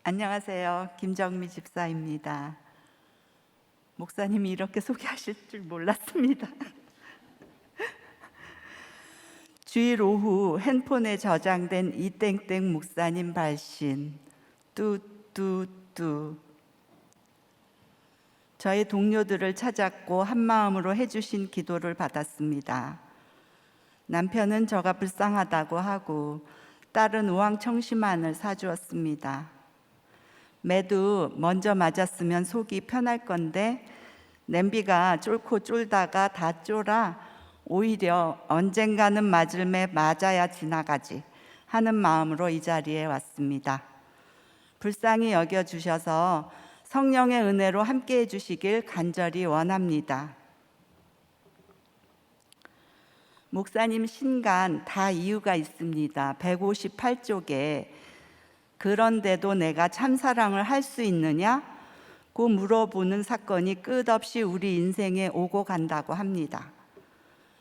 안녕하세요. 김정미 집사입니다. 목사님이 이렇게 소개하실 줄 몰랐습니다. 주일 오후 핸폰에 저장된 이땡땡 목사님 발신 뚜뚜뚜. 저의 동료들을 찾았고 한마음으로 해주신 기도를 받았습니다. 남편은 저가 불쌍하다고 하고 딸은 우황청심환을 사주었습니다. 매도 먼저 맞았으면 속이 편할 건데 냄비가 쫄고 쫄다가 다 쫄아 오히려 언젠가는 맞을 매 맞아야 지나가지 하는 마음으로 이 자리에 왔습니다. 불쌍히 여겨주셔서 성령의 은혜로 함께해 주시길 간절히 원합니다. 목사님 신간 다 이유가 있습니다. 158쪽에 그런데도 내가 참사랑을 할 수 있느냐? 고 물어보는 사건이 끝없이 우리 인생에 오고 간다고 합니다.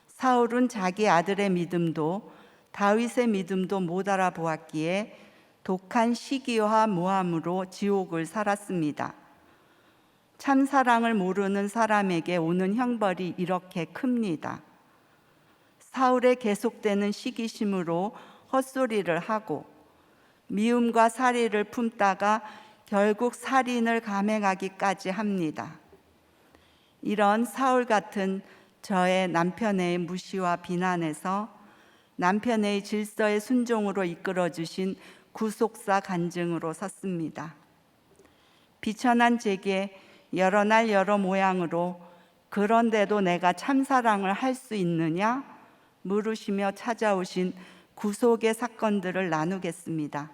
사울은 자기 아들의 믿음도 다윗의 믿음도 못 알아보았기에 독한 시기와 모함으로 지옥을 살았습니다. 참사랑을 모르는 사람에게 오는 형벌이 이렇게 큽니다. 사울의 계속되는 시기심으로 헛소리를 하고 미움과 살의를 품다가 결국 살인을 감행하기까지 합니다. 이런 사울 같은 저의 남편의 무시와 비난에서 남편의 질서의 순종으로 이끌어주신 구속사 간증으로 섰습니다. 비천한 제게 여러 날 여러 모양으로 그런데도 내가 참사랑을 할 수 있느냐? 물으시며 찾아오신 구속의 사건들을 나누겠습니다.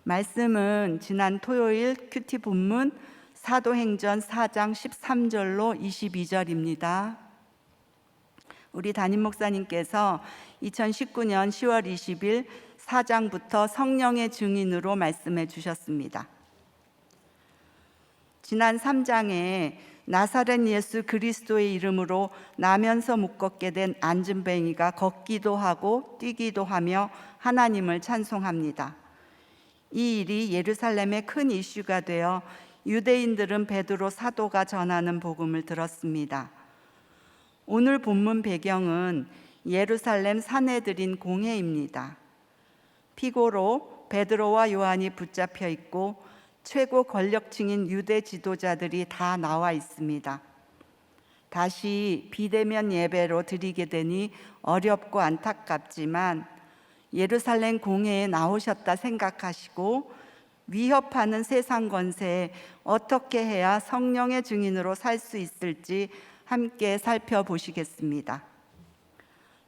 말씀은 지난 토요일 큐티 본문 사도행전 4장 13절로 22절입니다. 우리 담임 목사님께서 2019년 10월 20일 4장부터 성령의 증인으로 말씀해 주셨습니다. 지난 3장에 나사렛 예수 그리스도의 이름으로 나면서 못 걷게 된 안진뱅이가 걷기도 하고 뛰기도 하며 하나님을 찬송합니다. 이 일이 예루살렘의 큰 이슈가 되어 유대인들은 베드로 사도가 전하는 복음을 들었습니다. 오늘 본문 배경은 예루살렘 산헤드린 공회입니다. 피고로 베드로와 요한이 붙잡혀 있고 최고 권력층인 유대 지도자들이 다 나와 있습니다. 다시 비대면 예배로 드리게 되니 어렵고 안타깝지만 예루살렘 공회에 나오셨다 생각하시고 위협하는 세상 권세에 어떻게 해야 성령의 증인으로 살 수 있을지 함께 살펴보시겠습니다.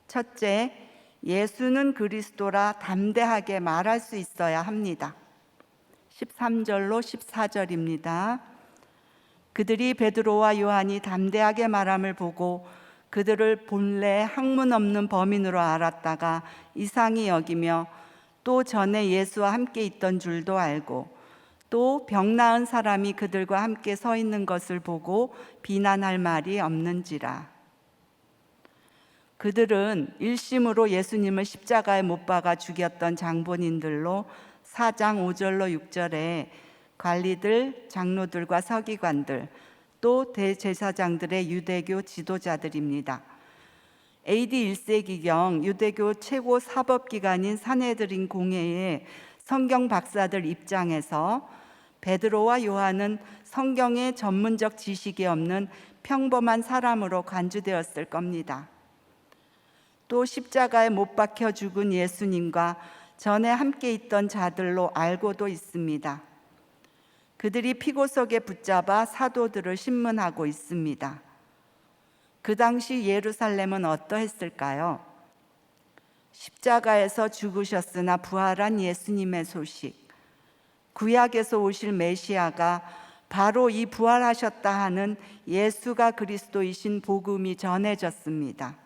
첫째, 예수는 그리스도라 담대하게 말할 수 있어야 합니다. 13절로 14절입니다. 그들이 베드로와 요한이 담대하게 말함을 보고 그들을 본래 학문 없는 범인으로 알았다가 이상히 여기며 또 전에 예수와 함께 있던 줄도 알고 또 병 나은 사람이 그들과 함께 서 있는 것을 보고 비난할 말이 없는지라. 그들은 일심으로 예수님을 십자가에 못 박아 죽였던 장본인들로 4장 5절로 6절에 관리들, 장로들과 서기관들, 또 대제사장들의 유대교 지도자들입니다. AD 1세기경 유대교 최고 사법기관인 산헤드린 공회의 성경 박사들 입장에서 베드로와 요한은 성경의 전문적 지식이 없는 평범한 사람으로 간주되었을 겁니다. 또 십자가에 못 박혀 죽은 예수님과 전에 함께 있던 자들로 알고도 있습니다. 그들이 피고 속에 붙잡아 사도들을 신문하고 있습니다. 그 당시 예루살렘은 어떠했을까요? 십자가에서 죽으셨으나 부활한 예수님의 소식, 구약에서 오실 메시아가 바로 이 부활하셨다 하는 예수가 그리스도이신 복음이 전해졌습니다.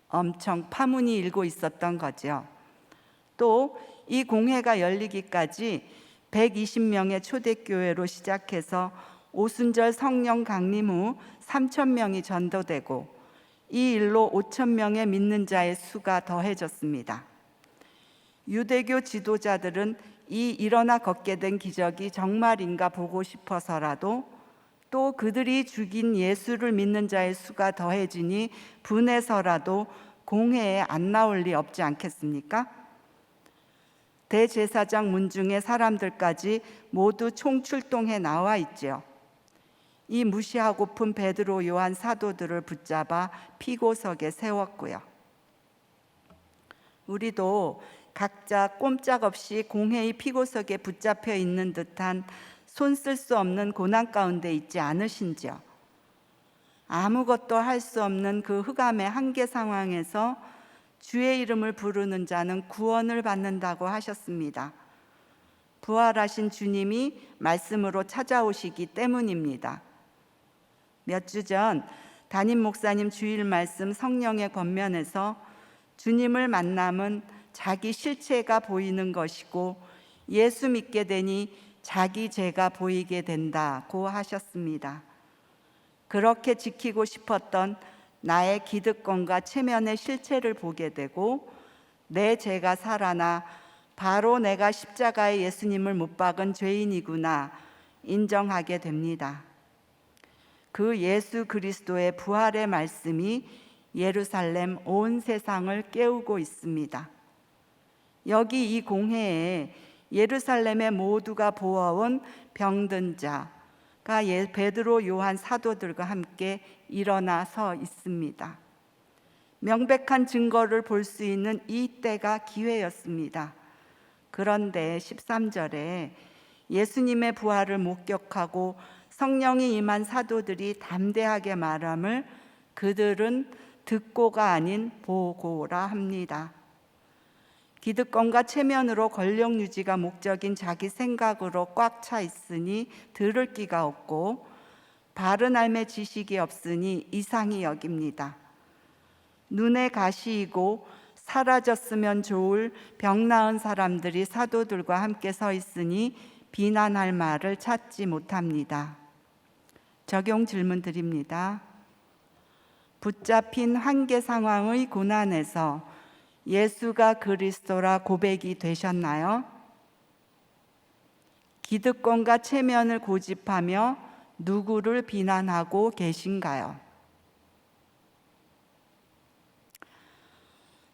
엄청 파문이 일고 있었던 거죠. 또 이 공회가 열리기까지 120명의 초대교회로 시작해서 오순절 성령 강림 후 3,000명이 전도되고 이 일로 5,000명의 믿는 자의 수가 더해졌습니다. 유대교 지도자들은 이 일어나 걷게 된 기적이 정말인가 보고 싶어서라도, 또 그들이 죽인 예수를 믿는 자의 수가 더해지니 분해서라도 공회에 안 나올 리 없지 않겠습니까? 대제사장 문중의 사람들까지 모두 총출동해 나와 있지요. 이 무시하고픈 베드로, 요한 사도들을 붙잡아 피고석에 세웠고요. 우리도 각자 꼼짝없이 공회의 피고석에 붙잡혀 있는 듯한 손 쓸 수 없는 고난 가운데 있지 않으신지요? 아무것도 할 수 없는 그 흑암의 한계 상황에서 주의 이름을 부르는 자는 구원을 받는다고 하셨습니다. 부활하신 주님이 말씀으로 찾아오시기 때문입니다. 몇 주 전 담임 목사님 주일 말씀 성령의 권면에서 주님을 만남은 자기 실체가 보이는 것이고 예수 믿게 되니 자기 죄가 보이게 된다고 하셨습니다. 그렇게 지키고 싶었던 나의 기득권과 체면의 실체를 보게 되고 내 죄가 살아나 바로 내가 십자가에 예수님을 못 박은 죄인이구나 인정하게 됩니다. 그 예수 그리스도의 부활의 말씀이 예루살렘 온 세상을 깨우고 있습니다. 여기 이 공회에 예루살렘의 모두가 보아온 병든 자가 베드로, 요한 사도들과 함께 일어나 서 있습니다. 명백한 증거를 볼 수 있는 이 때가 기회였습니다. 그런데 13절에 예수님의 부활을 목격하고 성령이 임한 사도들이 담대하게 말함을 그들은 듣고가 아닌 보고라 합니다. 기득권과 체면으로 권력 유지가 목적인 자기 생각으로 꽉 차 있으니 들을 기가 없고 바른 삶의 지식이 없으니 이상히 여깁니다. 눈에 가시이고 사라졌으면 좋을 병 나은 사람들이 사도들과 함께 서 있으니 비난할 말을 찾지 못합니다. 적용 질문 드립니다. 붙잡힌 한계 상황의 고난에서 예수가 그리스도라 고백이 되셨나요? 기득권과 체면을 고집하며 누구를 비난하고 계신가요?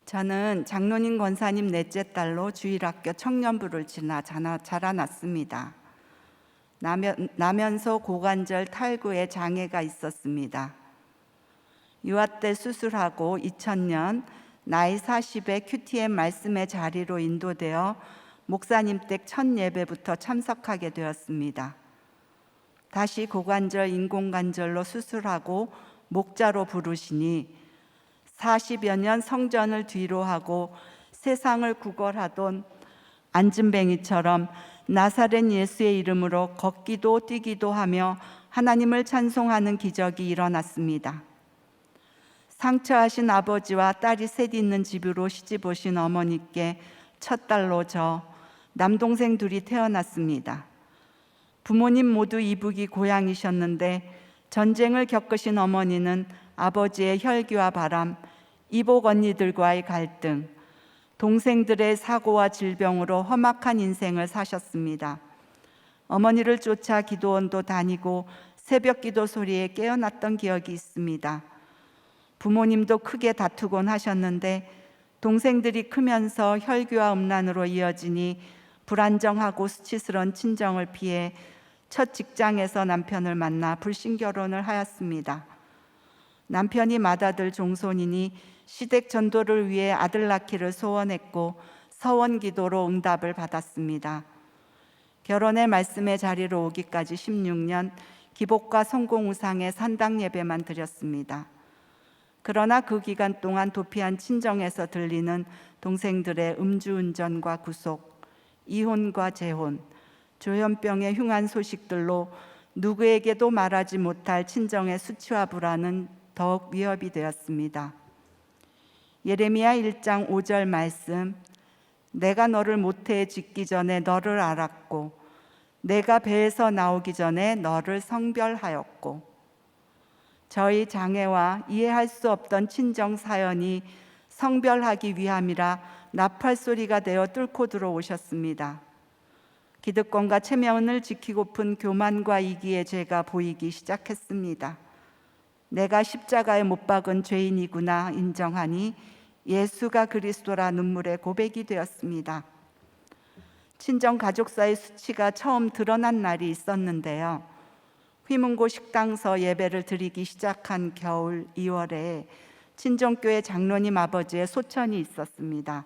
저는 장로님 권사님 넷째 딸로 주일학교 청년부를 지나 자라났습니다. 나면서 고관절 탈구에 장애가 있었습니다. 유아 때 수술하고 2000년 나이 40에 QTM 말씀의 자리로 인도되어 목사님 댁 첫 예배부터 참석하게 되었습니다. 다시 고관절 인공관절로 수술하고 목자로 부르시니 40여 년 성전을 뒤로 하고 세상을 구걸하던 안진뱅이처럼 나사렛 예수의 이름으로 걷기도 뛰기도 하며 하나님을 찬송하는 기적이 일어났습니다. 상처하신 아버지와 딸이 셋 있는 집으로 시집 오신 어머니께 첫 딸로 저 남동생 둘이 태어났습니다. 부모님 모두 이북이 고향이셨는데 전쟁을 겪으신 어머니는 아버지의 혈기와 바람, 이복 언니들과의 갈등, 동생들의 사고와 질병으로 험악한 인생을 사셨습니다. 어머니를 쫓아 기도원도 다니고 새벽 기도 소리에 깨어났던 기억이 있습니다. 부모님도 크게 다투곤 하셨는데 동생들이 크면서 혈기와 음란으로 이어지니 불안정하고 수치스러운 친정을 피해 첫 직장에서 남편을 만나 불신 결혼을 하였습니다. 남편이 맏아들 종손이니 시댁 전도를 위해 아들 낳기를 소원했고 서원 기도로 응답을 받았습니다. 결혼의 말씀의 자리로 오기까지 16년 기복과 성공우상의 산당 예배만 드렸습니다. 그러나 그 기간 동안 도피한 친정에서 들리는 동생들의 음주운전과 구속, 이혼과 재혼, 조현병의 흉한 소식들로 누구에게도 말하지 못할 친정의 수치와 불안은 더욱 위협이 되었습니다. 예레미야 1장 5절 말씀, 내가 너를 모태에 짓기 전에 너를 알았고 내가 배에서 나오기 전에 너를 성별하였고, 저희 장애와 이해할 수 없던 친정 사연이 성별하기 위함이라 나팔 소리가 되어 뚫고 들어오셨습니다. 기득권과 체면을 지키고픈 교만과 이기의 죄가 보이기 시작했습니다. 내가 십자가에 못 박은 죄인이구나 인정하니 예수가 그리스도라 눈물의 고백이 되었습니다. 친정 가족사의 수치가 처음 드러난 날이 있었는데요. 휘문고 식당서 예배를 드리기 시작한 겨울 2월에 친정교회 장로님 아버지의 소천이 있었습니다.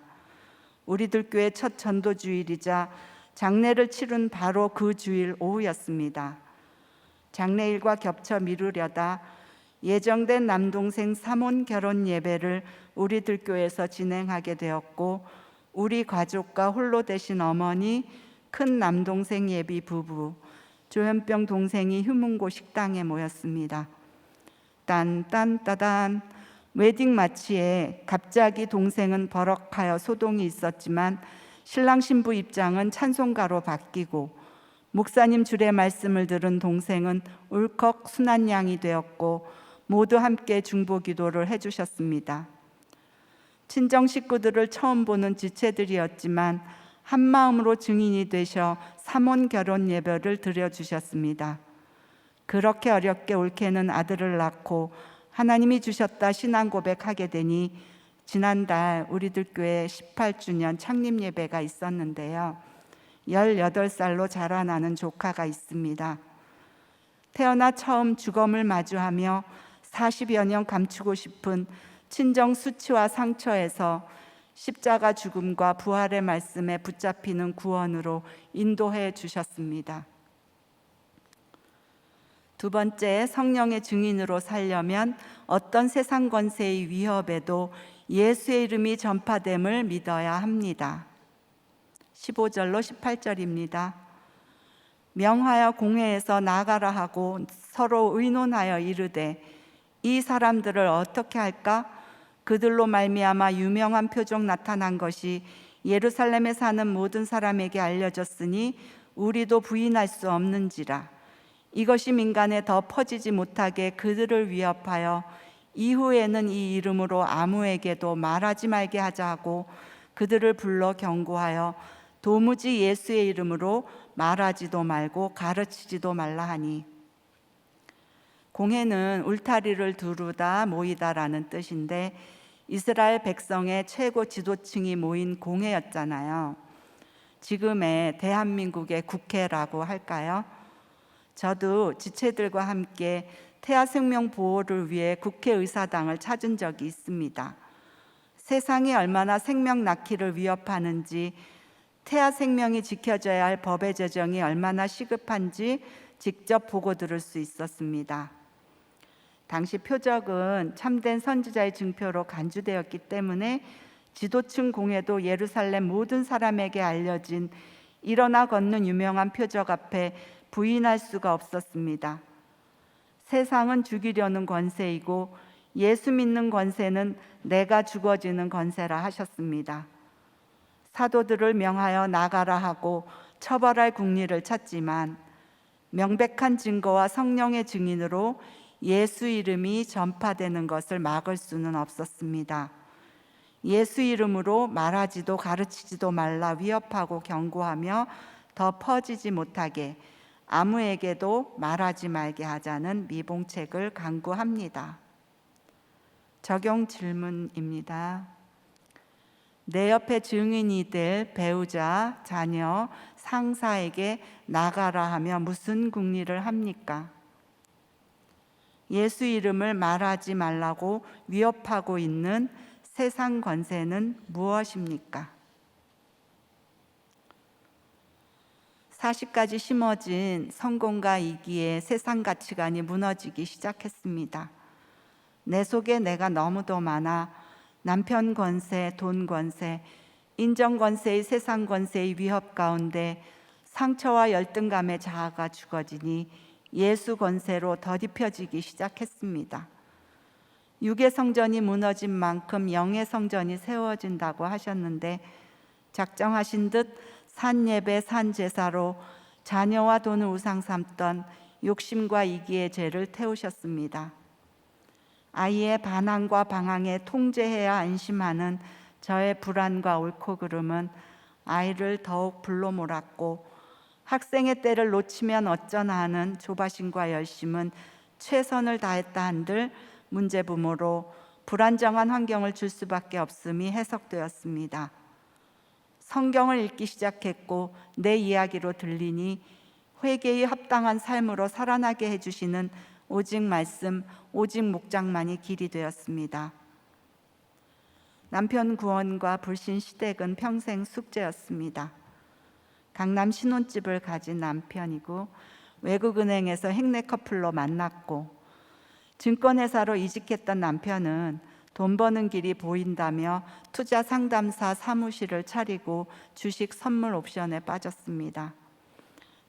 우리들 교회 첫 전도주일이자 장례를 치른 바로 그 주일 오후였습니다. 장례일과 겹쳐 미루려다 예정된 남동생 사몬 결혼 예배를 우리들 교회에서 진행하게 되었고, 우리 가족과 홀로 되신 어머니, 큰 남동생 예비 부부, 조현병 동생이 휴문고 식당에 모였습니다. 딴딴따단, 웨딩 마치에 갑자기 동생은 버럭하여 소동이 있었지만 신랑 신부 입장은 찬송가로 바뀌고, 목사님 주례 말씀을 들은 동생은 울컥 순한 양이 되었고 모두 함께 중보 기도를 해주셨습니다. 친정 식구들을 처음 보는 지체들이었지만 한마음으로 증인이 되셔 사몬 결혼 예배를 드려주셨습니다. 그렇게 어렵게 올케는 아들을 낳고 하나님이 주셨다 신앙 고백하게 되니 지난달 우리들 교회 18주년 창립 예배가 있었는데요. 18살로 자라나는 조카가 있습니다. 태어나 처음 죽음을 마주하며 40여 년 감추고 싶은 친정 수치와 상처에서 십자가 죽음과 부활의 말씀에 붙잡히는 구원으로 인도해 주셨습니다. 두 번째, 성령의 증인으로 살려면 어떤 세상 권세의 위협에도 예수의 이름이 전파됨을 믿어야 합니다. 15절로 18절입니다. 명하여 공회에서 나가라 하고 서로 의논하여 이르되 이 사람들을 어떻게 할까? 그들로 말미암아 유명한 표적 나타난 것이 예루살렘에 사는 모든 사람에게 알려졌으니 우리도 부인할 수 없는지라. 이것이 민간에 더 퍼지지 못하게 그들을 위협하여 이후에는 이 이름으로 아무에게도 말하지 말게 하자 하고 그들을 불러 경고하여 도무지 예수의 이름으로 말하지도 말고 가르치지도 말라 하니, 공회는 울타리를 두르다 모이다라는 뜻인데 이스라엘 백성의 최고 지도층이 모인 공회였잖아요. 지금의 대한민국의 국회라고 할까요? 저도 지체들과 함께 태아 생명 보호를 위해 국회의사당을 찾은 적이 있습니다. 세상이 얼마나 생명 낳기를 위협하는지, 태아 생명이 지켜져야 할 법의 제정이 얼마나 시급한지 직접 보고 들을 수 있었습니다. 당시 표적은 참된 선지자의 증표로 간주되었기 때문에 지도층 공회도 예루살렘 모든 사람에게 알려진 일어나 걷는 유명한 표적 앞에 부인할 수가 없었습니다. 세상은 죽이려는 권세이고 예수 믿는 권세는 내가 죽어지는 권세라 하셨습니다. 사도들을 명하여 나가라 하고 처벌할 국리를 찾지만 명백한 증거와 성령의 증인으로 예수 이름이 전파되는 것을 막을 수는 없었습니다. 예수 이름으로 말하지도 가르치지도 말라 위협하고 경고하며 더 퍼지지 못하게 아무에게도 말하지 말게 하자는 미봉책을 강구합니다. 적용 질문입니다. 내 옆에 증인이 될 배우자, 자녀, 상사에게 나가라 하며 무슨 국리를 합니까? 예수 이름을 말하지 말라고 위협하고 있는 세상 권세는 무엇입니까? 40까지 심어진 성공과 이기에 세상 가치관이 무너지기 시작했습니다. 내 속에 내가 너무도 많아 남편 권세, 돈 권세, 인정 권세의 세상 권세의 위협 가운데 상처와 열등감의 자아가 죽어지니 예수 권세로 더딥혀지기 시작했습니다. 육의 성전이 무너진 만큼 영의 성전이 세워진다고 하셨는데 작정하신 듯 산예배, 산제사로 자녀와 돈을 우상 삼던 욕심과 이기의 죄를 태우셨습니다. 아이의 반항과 방황에 통제해야 안심하는 저의 불안과 옳고 그름은 아이를 더욱 불로 몰았고 학생의 때를 놓치면 어쩌나 하는 조바심과 열심은 최선을 다했다 한들 문제부모로 불안정한 환경을 줄 수밖에 없음이 해석되었습니다. 성경을 읽기 시작했고 내 이야기로 들리니 회개에 합당한 삶으로 살아나게 해주시는 오직 말씀, 오직 목장만이 길이 되었습니다. 남편 구원과 불신 시댁은 평생 숙제였습니다. 강남 신혼집을 가진 남편이고 외국은행에서 행내 커플로 만났고 증권회사로 이직했던 남편은 돈 버는 길이 보인다며 투자 상담사 사무실을 차리고 주식 선물 옵션에 빠졌습니다.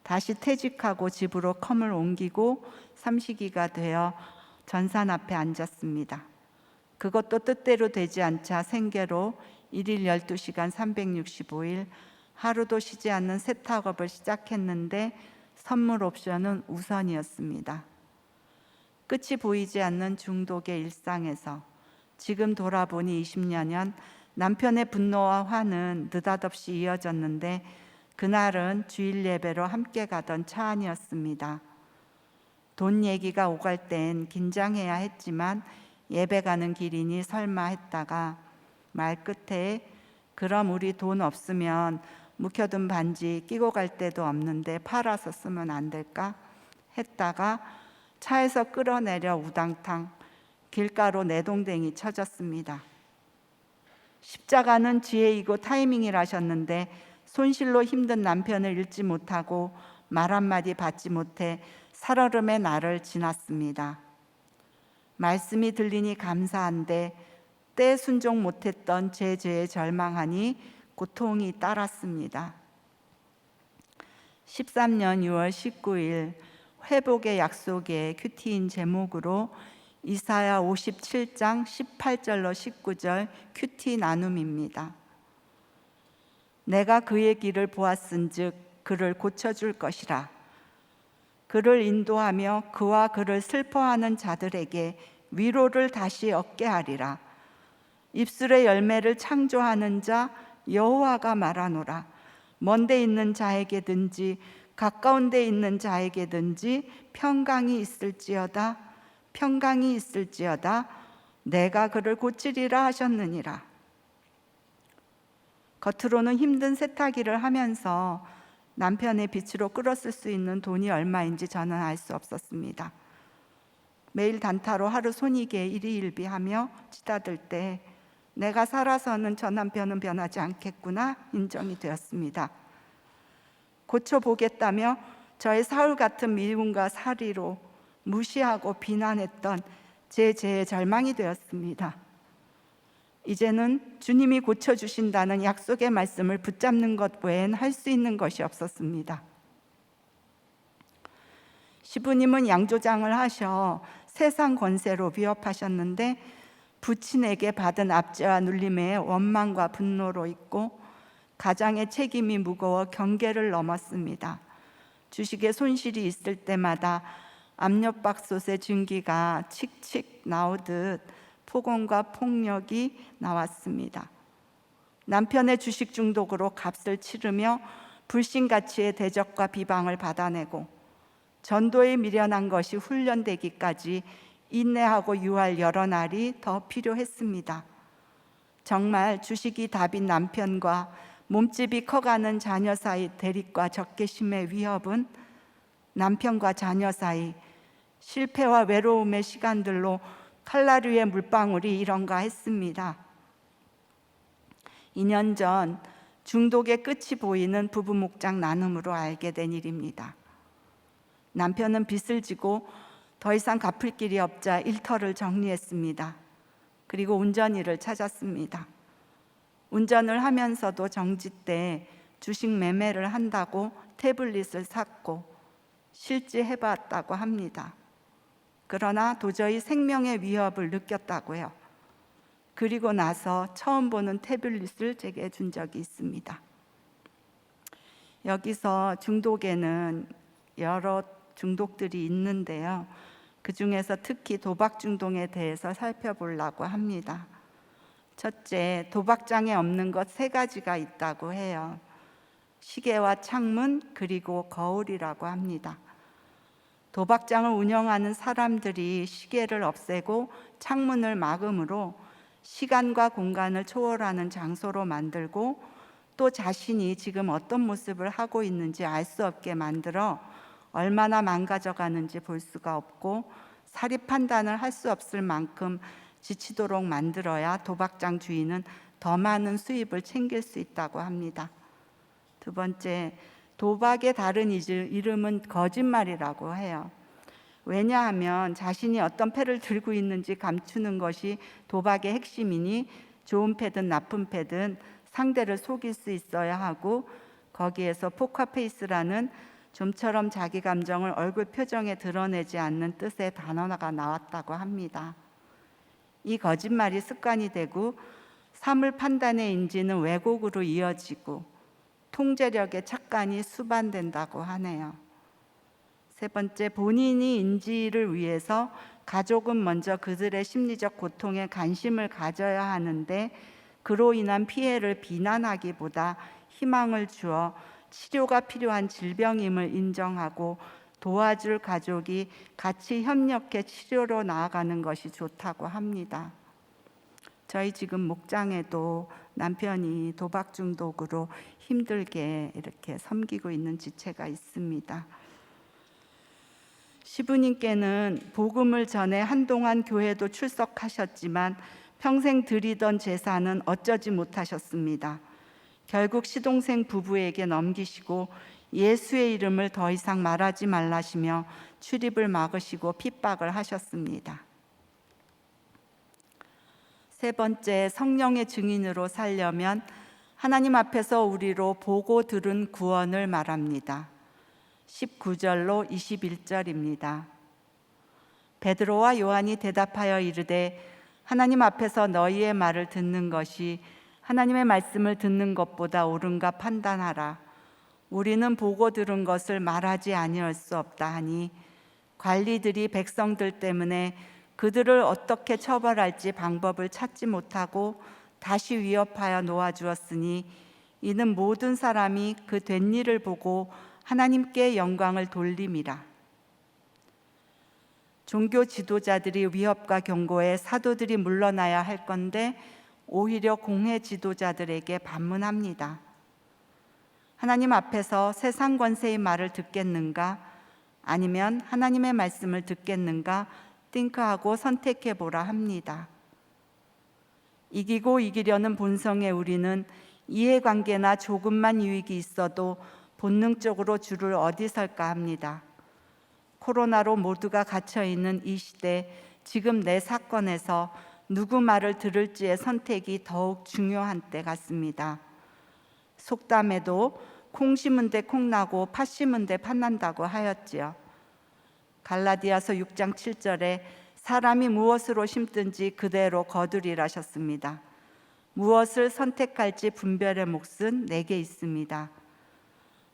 다시 퇴직하고 집으로 컴을 옮기고 삼식이가 되어 전산 앞에 앉았습니다. 그것도 뜻대로 되지 않자 생계로 1일 12시간 365일 하루도 쉬지 않는 세탁업을 시작했는데 선물 옵션은 우선이었습니다. 끝이 보이지 않는 중독의 일상에서 지금 돌아보니 20여 년 남편의 분노와 화는 느닷없이 이어졌는데 그날은 주일 예배로 함께 가던 차 안이었습니다. 돈 얘기가 오갈 땐 긴장해야 했지만 예배 가는 길이니 설마 했다가 말 끝에 그럼 우리 돈 없으면 묵혀둔 반지 끼고 갈 데도 없는데 팔아서 쓰면 안 될까? 했다가 차에서 끌어내려 우당탕 길가로 내동댕이 쳐졌습니다. 십자가는 지혜이고 타이밍이라셨는데 손실로 힘든 남편을 잃지 못하고 말 한마디 받지 못해 살얼음의 날을 지났습니다. 말씀이 들리니 감사한데 때 순종 못했던 제 죄에 절망하니 고통이 따랐습니다. 13년 6월 19일 회복의 약속의 큐티인 제목으로 이사야 57장 18절로 19절 큐티 나눔입니다. 내가 그의 길을 보았은즉 그를 고쳐줄 것이라. 그를 인도하며 그와 그를 슬퍼하는 자들에게 위로를 다시 얻게 하리라. 입술의 열매를 창조하는 자 여호와가 말하노라. 먼데 있는 자에게든지 가까운 데 있는 자에게든지 평강이 있을지어다 내가 그를 고치리라 하셨느니라. 겉으로는 힘든 세탁일을 하면서 남편의 빚으로 끌었을 수 있는 돈이 얼마인지 저는 알 수 없었습니다. 매일 단타로 하루 손익에 일희일비하며 치닫을 때 내가 살아서는 저 남편은 변하지 않겠구나 인정이 되었습니다. 고쳐보겠다며 저의 사울 같은 미움과 살이로 무시하고 비난했던 제 죄의 절망이 되었습니다. 이제는 주님이 고쳐주신다는 약속의 말씀을 붙잡는 것 외엔 할 수 있는 것이 없었습니다. 시부님은 양조장을 하셔 세상 권세로 위협하셨는데 부친에게 받은 압제와 눌림에 원망과 분노로 있고 가장의 책임이 무거워 경계를 넘었습니다. 주식에 손실이 있을 때마다 압력밥솥의 증기가 칙칙 나오듯 폭언과 폭력이 나왔습니다. 남편의 주식 중독으로 값을 치르며 불신가치의 대적과 비방을 받아내고 전도에 미련한 것이 훈련되기까지 인내하고 유할 여러 날이 더 필요했습니다. 정말 주식이 답인 남편과 몸집이 커가는 자녀 사이 대립과 적개심의 위협은 남편과 자녀 사이 실패와 외로움의 시간들로 칼라류의 물방울이 이런가 했습니다. 2년 전 중독의 끝이 보이는 부부 목장 나눔으로 알게 된 일입니다. 남편은 빚을 지고 더 이상 갚을 길이 없자 일터를 정리했습니다. 그리고 운전일을 찾았습니다. 운전을 하면서도 정지 때 주식 매매를 한다고 태블릿을 샀고 실지해봤다고 합니다. 그러나 도저히 생명의 위협을 느꼈다고요. 그리고 나서 처음 보는 태블릿을 제게 준 적이 있습니다. 여기서 중독에는 여러 중독들이 있는데요. 그 중에서 특히 도박 중독에 대해서 살펴보려고 합니다. 첫째, 도박장에 없는 것 3가지가 있다고 해요. 시계와 창문 그리고 거울이라고 합니다. 도박장을 운영하는 사람들이 시계를 없애고 창문을 막음으로 시간과 공간을 초월하는 장소로 만들고 또 자신이 지금 어떤 모습을 하고 있는지 알 수 없게 만들어 얼마나 망가져가는지 볼 수가 없고 사리 판단을 할 수 없을 만큼 지치도록 만들어야 도박장 주인은 더 많은 수입을 챙길 수 있다고 합니다. 두 번째, 도박의 다른 이름은 거짓말이라고 해요. 왜냐하면 자신이 어떤 패를 들고 있는지 감추는 것이 도박의 핵심이니 좋은 패든 나쁜 패든 상대를 속일 수 있어야 하고 거기에서 포커페이스라는 좀처럼 자기 감정을 얼굴 표정에 드러내지 않는 뜻의 단어가 나왔다고 합니다. 이 거짓말이 습관이 되고 사물 판단의 인지는 왜곡으로 이어지고 통제력의 착간이 수반된다고 하네요. 세 번째, 본인이 인지를 위해서 가족은 먼저 그들의 심리적 고통에 관심을 가져야 하는데 그로 인한 피해를 비난하기보다 희망을 주어 치료가 필요한 질병임을 인정하고 도와줄 가족이 같이 협력해 치료로 나아가는 것이 좋다고 합니다. 저희 지금 목장에도 남편이 도박 중독으로 힘들게 이렇게 섬기고 있는 지체가 있습니다. 시부님께는 복음을 전해 한동안 교회도 출석하셨지만 평생 드리던 제사는 어쩌지 못하셨습니다. 결국 시동생 부부에게 넘기시고 예수의 이름을 더 이상 말하지 말라시며 출입을 막으시고 핍박을 하셨습니다. 세 번째, 성령의 증인으로 살려면 하나님 앞에서 우리로 보고 들은 구원을 말합니다. 19절로 21절입니다. 베드로와 요한이 대답하여 이르되 하나님 앞에서 너희의 말을 듣는 것이 하나님의 말씀을 듣는 것보다 옳은가 판단하라. 우리는 보고 들은 것을 말하지 아니할 수 없다 하니 관리들이 백성들 때문에 그들을 어떻게 처벌할지 방법을 찾지 못하고 다시 위협하여 놓아주었으니 이는 모든 사람이 그 된 일을 보고 하나님께 영광을 돌림이라. 종교 지도자들이 위협과 경고에 사도들이 물러나야 할 건데 오히려 공회 지도자들에게 반문합니다. 하나님 앞에서 세상 권세의 말을 듣겠는가? 아니면 하나님의 말씀을 듣겠는가? 띵크하고 선택해보라 합니다. 이기고 이기려는 본성의 우리는 이해관계나 조금만 유익이 있어도 본능적으로 줄을 어디 설까 합니다. 코로나로 모두가 갇혀있는 이 시대, 지금 내 사건에서 누구 말을 들을지의 선택이 더욱 중요한 때 같습니다. 속담에도 콩 심은 데 콩 나고 팥 심은 데 팥 난다고 하였지요. 갈라디아서 6장 7절에 사람이 무엇으로 심든지 그대로 거두리라셨습니다. 무엇을 선택할지 분별의 몫은 내게 있습니다.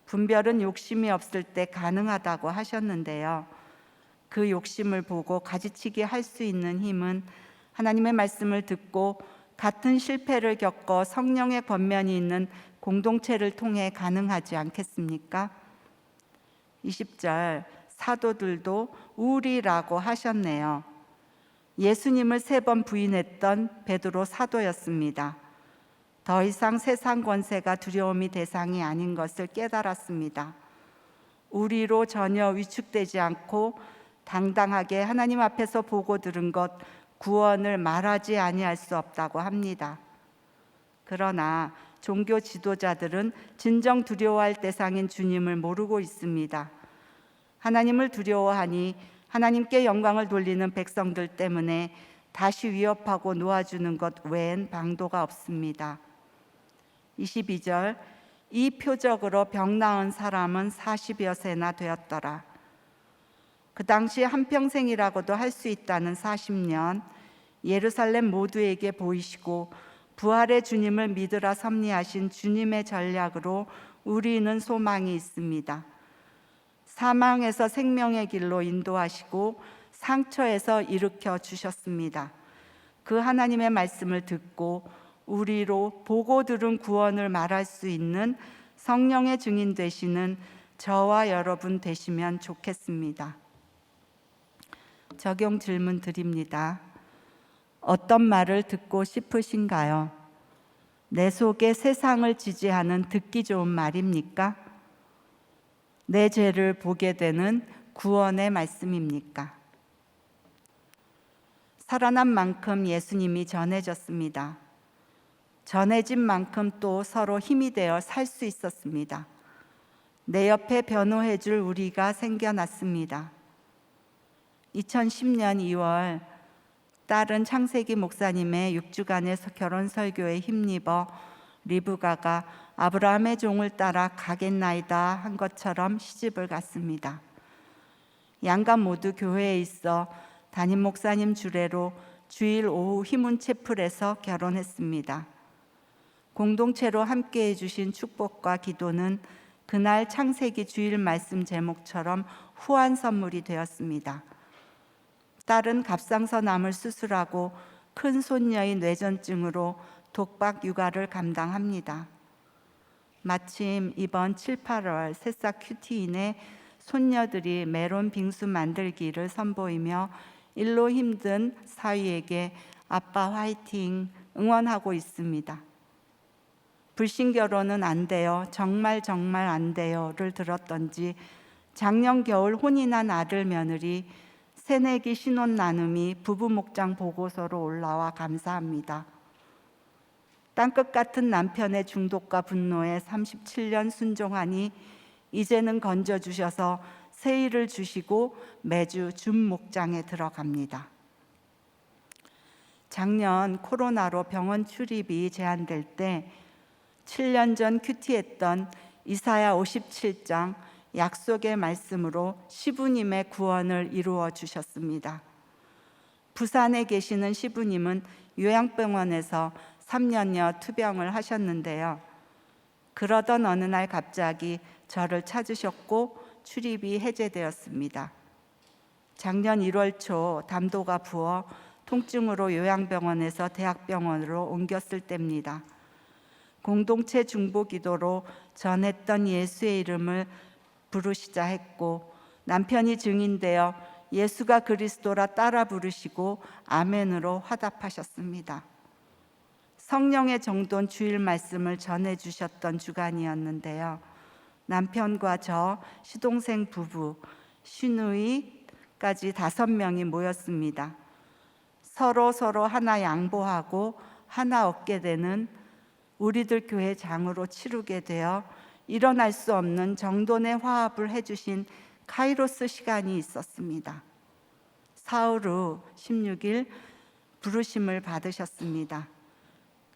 분별은 욕심이 없을 때 가능하다고 하셨는데요. 그 욕심을 보고 가지치기 할 수 있는 힘은 하나님의 말씀을 듣고 같은 실패를 겪어 성령의 권면이 있는 공동체를 통해 가능하지 않겠습니까? 20절, 사도들도 우리라고 하셨네요. 예수님을 3번 부인했던 베드로 사도였습니다. 더 이상 세상 권세가 두려움이 대상이 아닌 것을 깨달았습니다. 우리로 전혀 위축되지 않고 당당하게 하나님 앞에서 보고 들은 것, 구원을 말하지 아니할 수 없다고 합니다. 그러나 종교 지도자들은 진정 두려워할 대상인 주님을 모르고 있습니다. 하나님을 두려워하니 하나님께 영광을 돌리는 백성들 때문에 다시 위협하고 놓아주는 것 외엔 방도가 없습니다. 22절, 이 표적으로 병 나은 사람은 40여 세나 되었더라. 그 당시 한평생이라고도 할 수 있다는 40년, 예루살렘 모두에게 보이시고 부활의 주님을 믿으라 섭리하신 주님의 전략으로 우리는 소망이 있습니다. 사망에서 생명의 길로 인도하시고 상처에서 일으켜 주셨습니다. 그 하나님의 말씀을 듣고 우리로 보고 들은 구원을 말할 수 있는 성령의 증인 되시는 저와 여러분 되시면 좋겠습니다. 적용 질문 드립니다. 어떤 말을 듣고 싶으신가요? 내 속에 세상을 지지하는 듣기 좋은 말입니까? 내 죄를 보게 되는 구원의 말씀입니까? 살아난 만큼 예수님이 전해졌습니다. 전해진 만큼 또 서로 힘이 되어 살 수 있었습니다. 내 옆에 변호해 줄 우리가 생겨났습니다. 2010년 2월 딸은 창세기 목사님의 6주간의 결혼 설교에 힘입어 리브가가 아브라함의 종을 따라 가겠나이다 한 것처럼 시집을 갔습니다. 양가 모두 교회에 있어 담임 목사님 주례로 주일 오후 희문 채플에서 결혼했습니다. 공동체로 함께 해주신 축복과 기도는 그날 창세기 주일 말씀 제목처럼 후한 선물이 되었습니다. 딸은 갑상선암을 수술하고 큰 손녀의 뇌전증으로 독박 육아를 감당합니다. 마침 이번 7, 8월 새싹 큐티인에 손녀들이 메론 빙수 만들기를 선보이며 일로 힘든 사위에게 아빠 화이팅 응원하고 있습니다. 불신 결혼은 안 돼요. 정말 안 돼요를 들었던지 작년 겨울 혼이 난 아들 며느리 새내기 신혼 나눔이 부부 목장 보고서로 올라와 감사합니다. 땅끝 같은 남편의 중독과 분노에 37년 순종하니 이제는 건져주셔서 세일을 주시고 매주 준 목장에 들어갑니다. 작년 코로나로 병원 출입이 제한될 때 7년 전 큐티했던 이사야 57장 약속의 말씀으로 시부님의 구원을 이루어 주셨습니다. 부산에 계시는 시부님은 요양병원에서 3년여 투병을 하셨는데요. 그러던 어느 날 갑자기 저를 찾으셨고 출입이 해제되었습니다. 작년 1월 초 담도가 부어 통증으로 요양병원에서 대학병원으로 옮겼을 때입니다. 공동체 중보 기도로 전했던 예수의 이름을 부르시자 했고 남편이 증인되어 예수가 그리스도라 따라 부르시고 아멘으로 화답하셨습니다. 성령의 정돈 주일 말씀을 전해주셨던 주간이었는데요. 남편과 저, 시동생 부부, 시누이까지 5명이 모였습니다. 서로 하나 양보하고 하나 얻게 되는 우리들 교회 장으로 치르게 되어 일어날 수 없는 정돈의 화합을 해주신 카이로스 시간이 있었습니다. 사흘 후 16일 부르심을 받으셨습니다.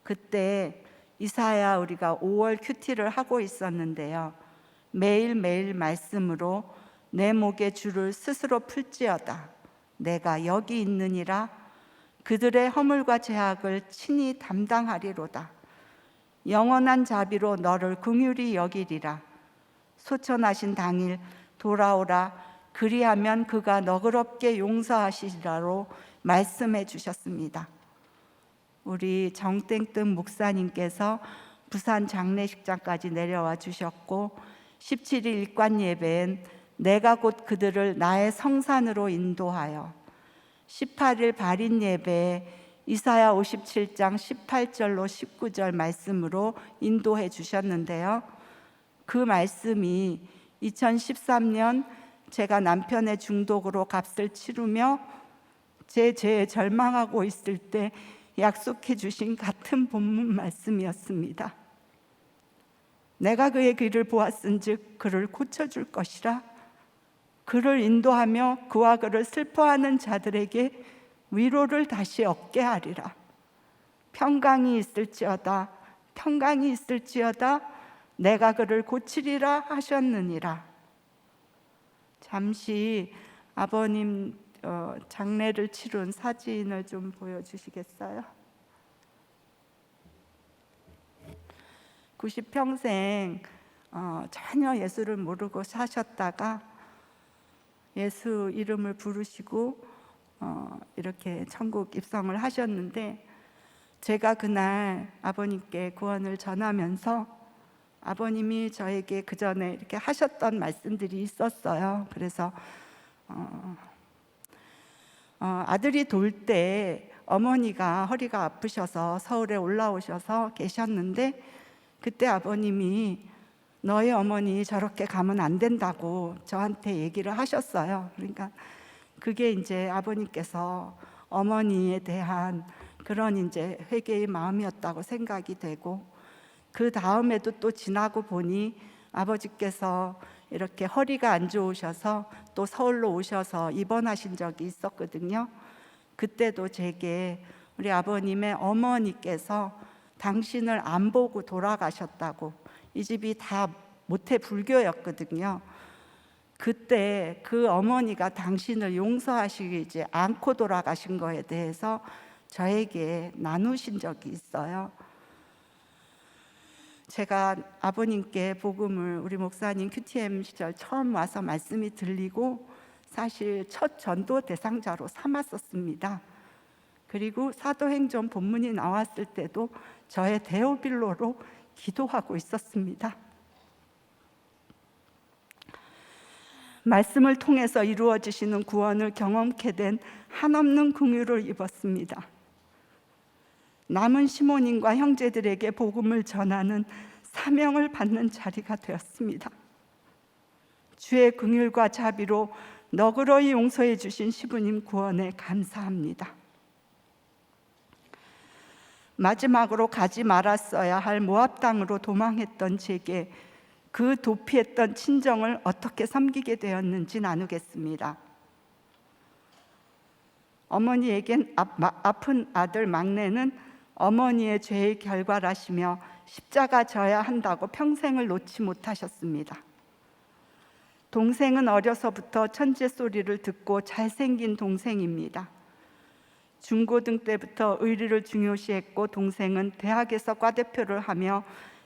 그때 이사야 우리가 5월 큐티를 하고 있었는데요. 매일매일 말씀으로 내 목의 줄을 스스로 풀지어다. 내가 여기 있느니라. 그들의 허물과 죄악을 친히 담당하리로다. 영원한 자비로 너를 긍휼히 여기리라. 소천하신 당일 돌아오라. 그리하면 그가 너그럽게 용서하시리라로 말씀해 주셨습니다. 우리 정땡뜸 목사님께서 부산 장례식장까지 내려와 주셨고 17일 일관 예배엔 내가 곧 그들을 나의 성산으로 인도하여 18일 발인 예배에 이사야 57장 18절로 19절 말씀으로 인도해 주셨는데요. 그 말씀이 2013년 제가 남편의 중독으로 값을 치르며 제 죄에 절망하고 있을 때 약속해 주신 같은 본문 말씀이었습니다. 내가 그의 길을 보았은즉 그를 고쳐줄 것이라. 그를 인도하며 그와 그를 슬퍼하는 자들에게 위로를 다시 얻게 하리라. 평강이 있을지어다 내가 그를 고치리라 하셨느니라. 잠시 아버님 장례를 치룬 사진을 좀 보여주시겠어요? 90평생 전혀 예수를 모르고 사셨다가 예수 이름을 부르시고 이렇게 천국 입성을 하셨는데 제가 그날 아버님께 구원을 전하면서 아버님이 저에게 그 전에 이렇게 하셨던 말씀들이 있었어요. 그래서 아들이 돌 때 어머니가 허리가 아프셔서 서울에 올라오셔서 계셨는데, 그때 아버님이 너희 어머니 저렇게 가면 안 된다고 저한테 얘기를 하셨어요. 그러니까 그게 이제 아버님께서 어머니에 대한 그런 이제 회개의 마음이었다고 생각이 되고, 그 다음에도 또 지나고 보니 아버지께서 이렇게 허리가 안 좋으셔서 또 서울로 오셔서 입원하신 적이 있었거든요. 그때도 제게 우리 아버님의 어머니께서 당신을 안 보고 돌아가셨다고, 이 집이 다 모태 불교였거든요. 그때 그 어머니가 당신을 용서하시지 않고 돌아가신 거에 대해서 저에게 나누신 적이 있어요. 제가 아버님께 복음을 우리 목사님 QTM 시절 처음 와서 말씀이 들리고 사실 첫 전도 대상자로 삼았었습니다. 그리고 사도행전 본문이 나왔을 때도 저의 데오빌로로 기도하고 있었습니다. 말씀을 통해서 이루어지시는 구원을 경험케 된 한없는 긍휼을 입었습니다. 남은 시몬인과 형제들에게 복음을 전하는 사명을 받는 자리가 되었습니다. 주의 긍휼과 자비로 너그러이 용서해 주신 시부님 구원에 감사합니다. 마지막으로 가지 말았어야 할 모압 땅으로 도망했던 제게 그 도피했던 친정을 어떻게 섬기게 되었는지 나누겠습니다. 어머니에겐 아픈 아들 막내는 어머니의 죄의 결과라시며 십자가 져야 한다고 평생을 놓지 못하셨습니다. 동생은 어려서부터 천재 소리를 듣고 잘생긴 동생입니다. 중고등 때부터 의리를 중요시했고, 동생은 대학에서 과대표를 하며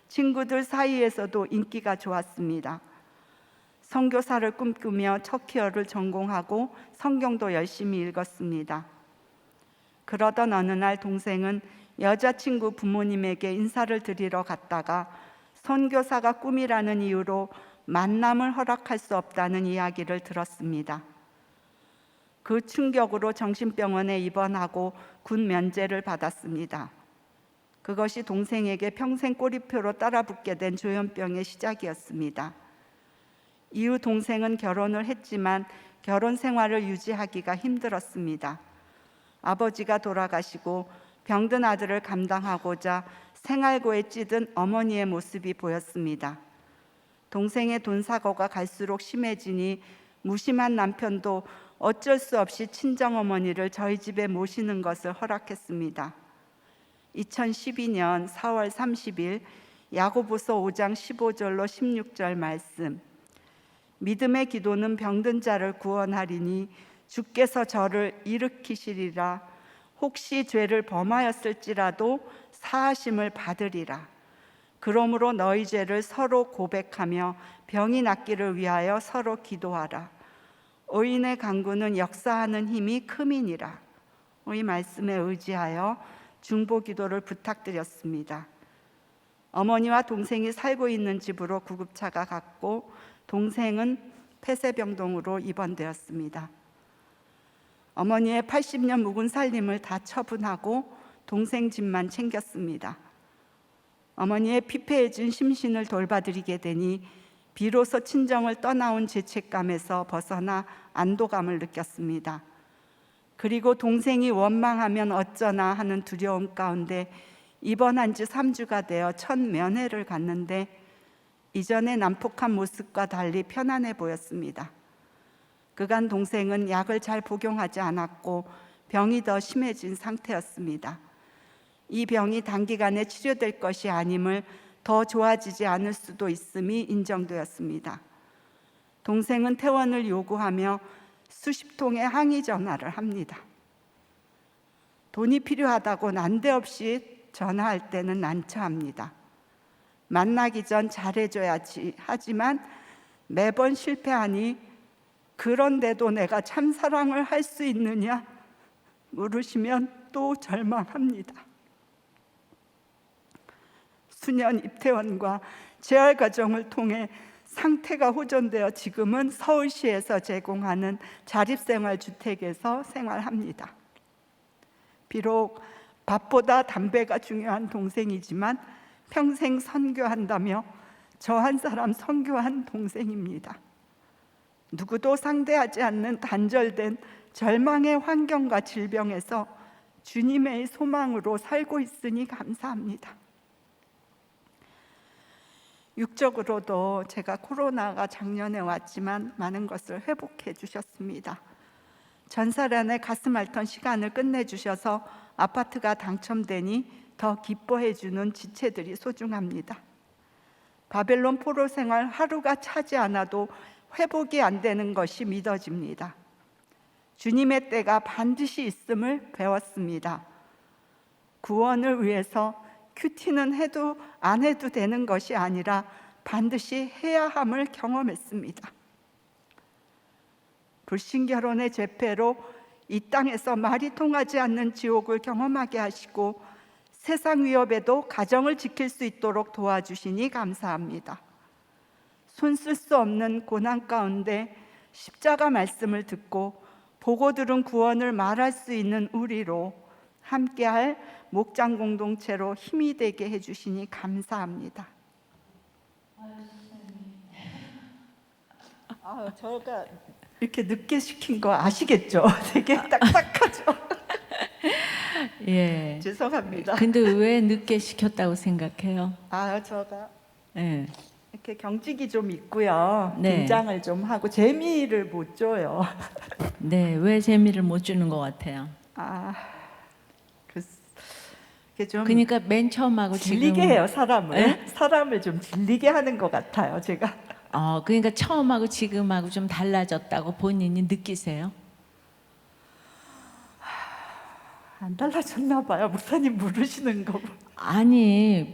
친구들 사이에서도 인기가 좋았습니다. 선교사를 꿈꾸며 터키어를 전공하고 성경도 열심히 읽었습니다. 그러던 어느 날 동생은 여자친구 부모님에게 인사를 드리러 갔다가 선교사가 꿈이라는 이유로 만남을 허락할 수 없다는 이야기를 들었습니다. 그 충격으로 정신병원에 입원하고 군 면제를 받았습니다. 그것이 동생에게 평생 꼬리표로 따라붙게 된 조현병의 시작이었습니다. 이후 동생은 결혼을 했지만 결혼 생활을 유지하기가 힘들었습니다. 아버지가 돌아가시고 병든 아들을 감당하고자 생활고에 찌든 어머니의 모습이 보였습니다. 동생의 돈 사고가 갈수록 심해지니 무심한 남편도 어쩔 수 없이 친정어머니를 저희 집에 모시는 것을 허락했습니다. 2012년 4월 30일 야고보서 5장 15절로 16절 말씀. 믿음의 기도는 병든 자를 구원하리니 주께서 저를 일으키시리라. 혹시 죄를 범하였을지라도 사하심을 받으리라. 그러므로 너희 죄를 서로 고백하며 병이 낫기를 위하여 서로 기도하라. 의인의 간구는 역사하는 힘이 큼이니라. 이 말씀에 의지하여 중보 기도를 부탁드렸습니다. 어머니와 동생이 살고 있는 집으로 구급차가 갔고 동생은 폐쇄병동으로 입원되었습니다. 어머니의 80년 묵은 살림을 다 처분하고 동생 집만 챙겼습니다. 어머니의 피폐해진 심신을 돌봐드리게 되니 비로소 친정을 떠나온 죄책감에서 벗어나 안도감을 느꼈습니다. 그리고 동생이 원망하면 어쩌나 하는 두려움 가운데 입원한 지 3주가 되어 첫 면회를 갔는데 이전의 난폭한 모습과 달리 편안해 보였습니다. 그간 동생은 약을 잘 복용하지 않았고 병이 더 심해진 상태였습니다. 이 병이 단기간에 치료될 것이 아님을, 더 좋아지지 않을 수도 있음이 인정되었습니다. 동생은 퇴원을 요구하며 수십 통의 항의 전화를 합니다. 돈이 필요하다고 난데없이 전화할 때는 난처합니다. 만나기 전 잘해줘야지 하지만 매번 실패하니 그런데도 내가 참사랑을 할 수 있느냐 물으시면 또 절망합니다. 수년 입퇴원과 재활 과정을 통해 상태가 호전되어 지금은 서울시에서 제공하는 자립생활주택에서 생활합니다. 비록 밥보다 담배가 중요한 동생이지만 평생 선교한다며 저 한 사람 선교한 동생입니다. 누구도 상대하지 않는 단절된 절망의 환경과 질병에서 주님의 소망으로 살고 있으니 감사합니다. 육적으로도 제가 코로나가 작년에 왔지만 많은 것을 회복해 주셨습니다. 전설 안에 가슴 앓던 시간을 끝내주셔서 아파트가 당첨되니 더 기뻐해 주는 지체들이 소중합니다. 바벨론 포로 생활 하루가 차지 않아도 회복이 안 되는 것이 믿어집니다. 주님의 때가 반드시 있음을 배웠습니다. 구원을 위해서 큐티는 해도 안 해도 되는 것이 아니라 반드시 해야 함을 경험했습니다. 불신결혼의 죄패로 이 땅에서 말이 통하지 않는 지옥을 경험하게 하시고 세상 위협에도 가정을 지킬 수 있도록 도와주시니 감사합니다. 손 쓸 수 없는 고난 가운데 십자가 말씀을 듣고 보고 들은 구원을 말할 수 있는 우리로 함께할 목장 공동체로 힘이 되게 해주시니 감사합니다. 저가 이렇게 늦게 시킨 거 아시겠죠? 되게 딱딱하죠? 예. 죄송합니다. 근데 왜 늦게 시켰다고 생각해요? 제가 예. 이렇게 경직이 좀 있고요. 네. 긴장을 좀 하고 재미를 못 줘요. 네, 왜 재미를 못 주는 것 같아요? 그게 좀 그러니까 맨 처음하고 질리게 지금 해요, 사람을. 네? 사람을 좀 질리게 하는 것 같아요, 제가. 그러니까 처음하고 지금하고 좀 달라졌다고 본인이 느끼세요? 안 달라졌나 봐요, 목사님 물으시는 거. 아니,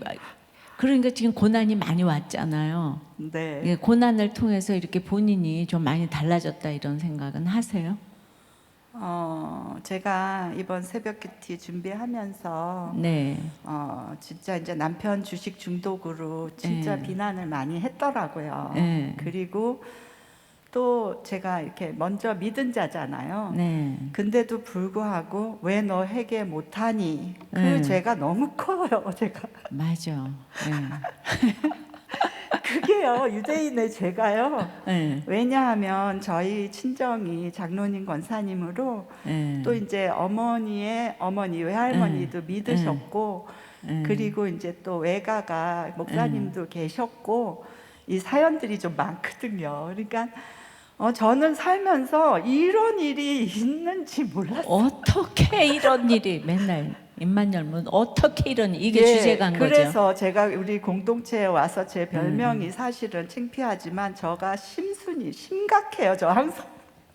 그러니까 지금 고난이 많이 왔잖아요. 네. 예, 고난을 통해서 이렇게 본인이 좀 많이 달라졌다 이런 생각은 하세요? 제가 이번 새벽 큐티 준비하면서 네. 진짜 이제 남편 주식 중독으로 진짜 네. 비난을 많이 했더라고요. 네. 그리고 또 제가 이렇게 먼저 믿은 자잖아요. 네. 근데도 불구하고 왜 너 회개 못하니? 그 네. 죄가 너무 커요, 제가. 맞아. 그게요, 유대인의 죄가요. 네. 왜냐하면 저희 친정이 장로님 권사님으로 네. 또 이제 어머니의 어머니 외할머니도 믿으셨고 그리고 이제 또 외가가 목사님도 계셨고 이 사연들이 좀 많거든요. 그러니까 저는 살면서 이런 일이 있는지 몰랐어요. 어떻게 이런 일이 맨날 입만 열면 어떻게 이런 이게 예, 주제가 한 거죠. 그래서 제가 우리 공동체에 와서 제 별명이 사실은 창피하지만 저가 심각해요. 저 항상.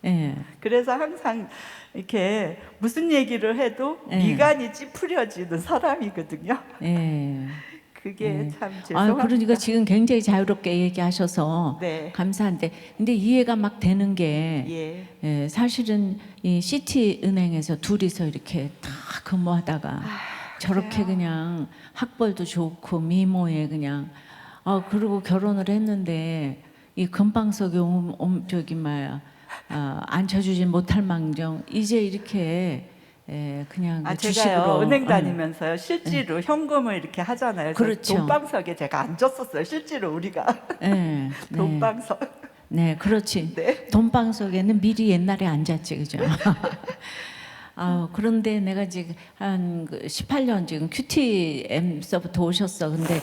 예. 그래서 항상 이렇게 무슨 얘기를 해도 예. 미간이 찌푸려지는 사람이거든요. 예. 그게 참 죄송합니다. 그러니까 지금 굉장히 자유롭게 얘기하셔서 네. 감사한데, 근데 이해가 막 되는 게 사실은 이 시티은행에서 둘이서 이렇게 다 근무하다가 저렇게 그래요. 그냥 학벌도 좋고 미모에 그냥 그리고 결혼을 했는데 이 금방석에 앉혀주지 못할 망정 이제 이렇게 그냥 제가요 주식으로 은행 다니면서요 실제로 현금을 이렇게 하잖아요. 그렇죠. 돈방석에 제가 앉았었어요. 실제로 우리가 네. 돈방석. 네, 그렇지. 네. 돈방석에는 미리 옛날에 앉았지, 그죠? 그런데 내가 지금 한 18년 지금 QTM서부터 오셨어. 근데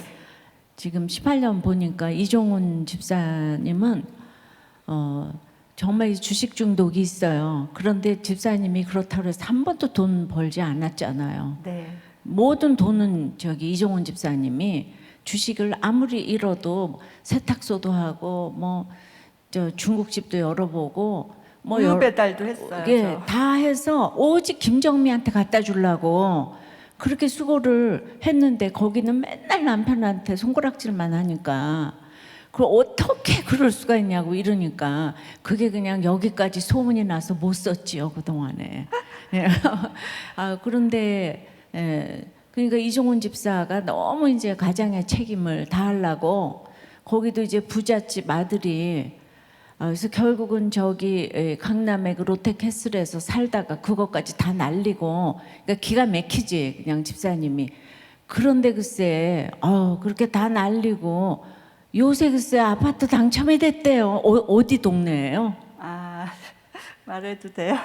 지금 18년 보니까 이종훈 집사님은 정말 이 주식 중독이 있어요. 그런데 집사님이 그렇다고 해서 한 번도 돈 벌지 않았잖아요. 네. 모든 돈은 이종훈 집사님이 주식을 아무리 잃어도 세탁소도 하고 중국집도 열어보고 우유 배달도 했어요. 예, 다 해서 오직 김정미한테 갖다 주려고 그렇게 수고를 했는데 거기는 맨날 남편한테 손가락질만 하니까 그 어떻게 그럴 수가 있냐고 이러니까 그게 그냥 여기까지 소문이 나서 못 썼지요 그동안에. 예. 그런데 그러니까 이종훈 집사가 너무 이제 가장의 책임을 다하려고 거기도 이제 부잣집 아들이 그래서 결국은 저기 강남의 그 롯데캐슬에서 살다가 그것까지 다 날리고 그러니까 기가 막히지 그냥 집사님이. 그런데 글쎄 그렇게 다 날리고 요새 글쎄 아파트 당첨이 됐대요. 어디 동네예요? 아, 말해도 돼요?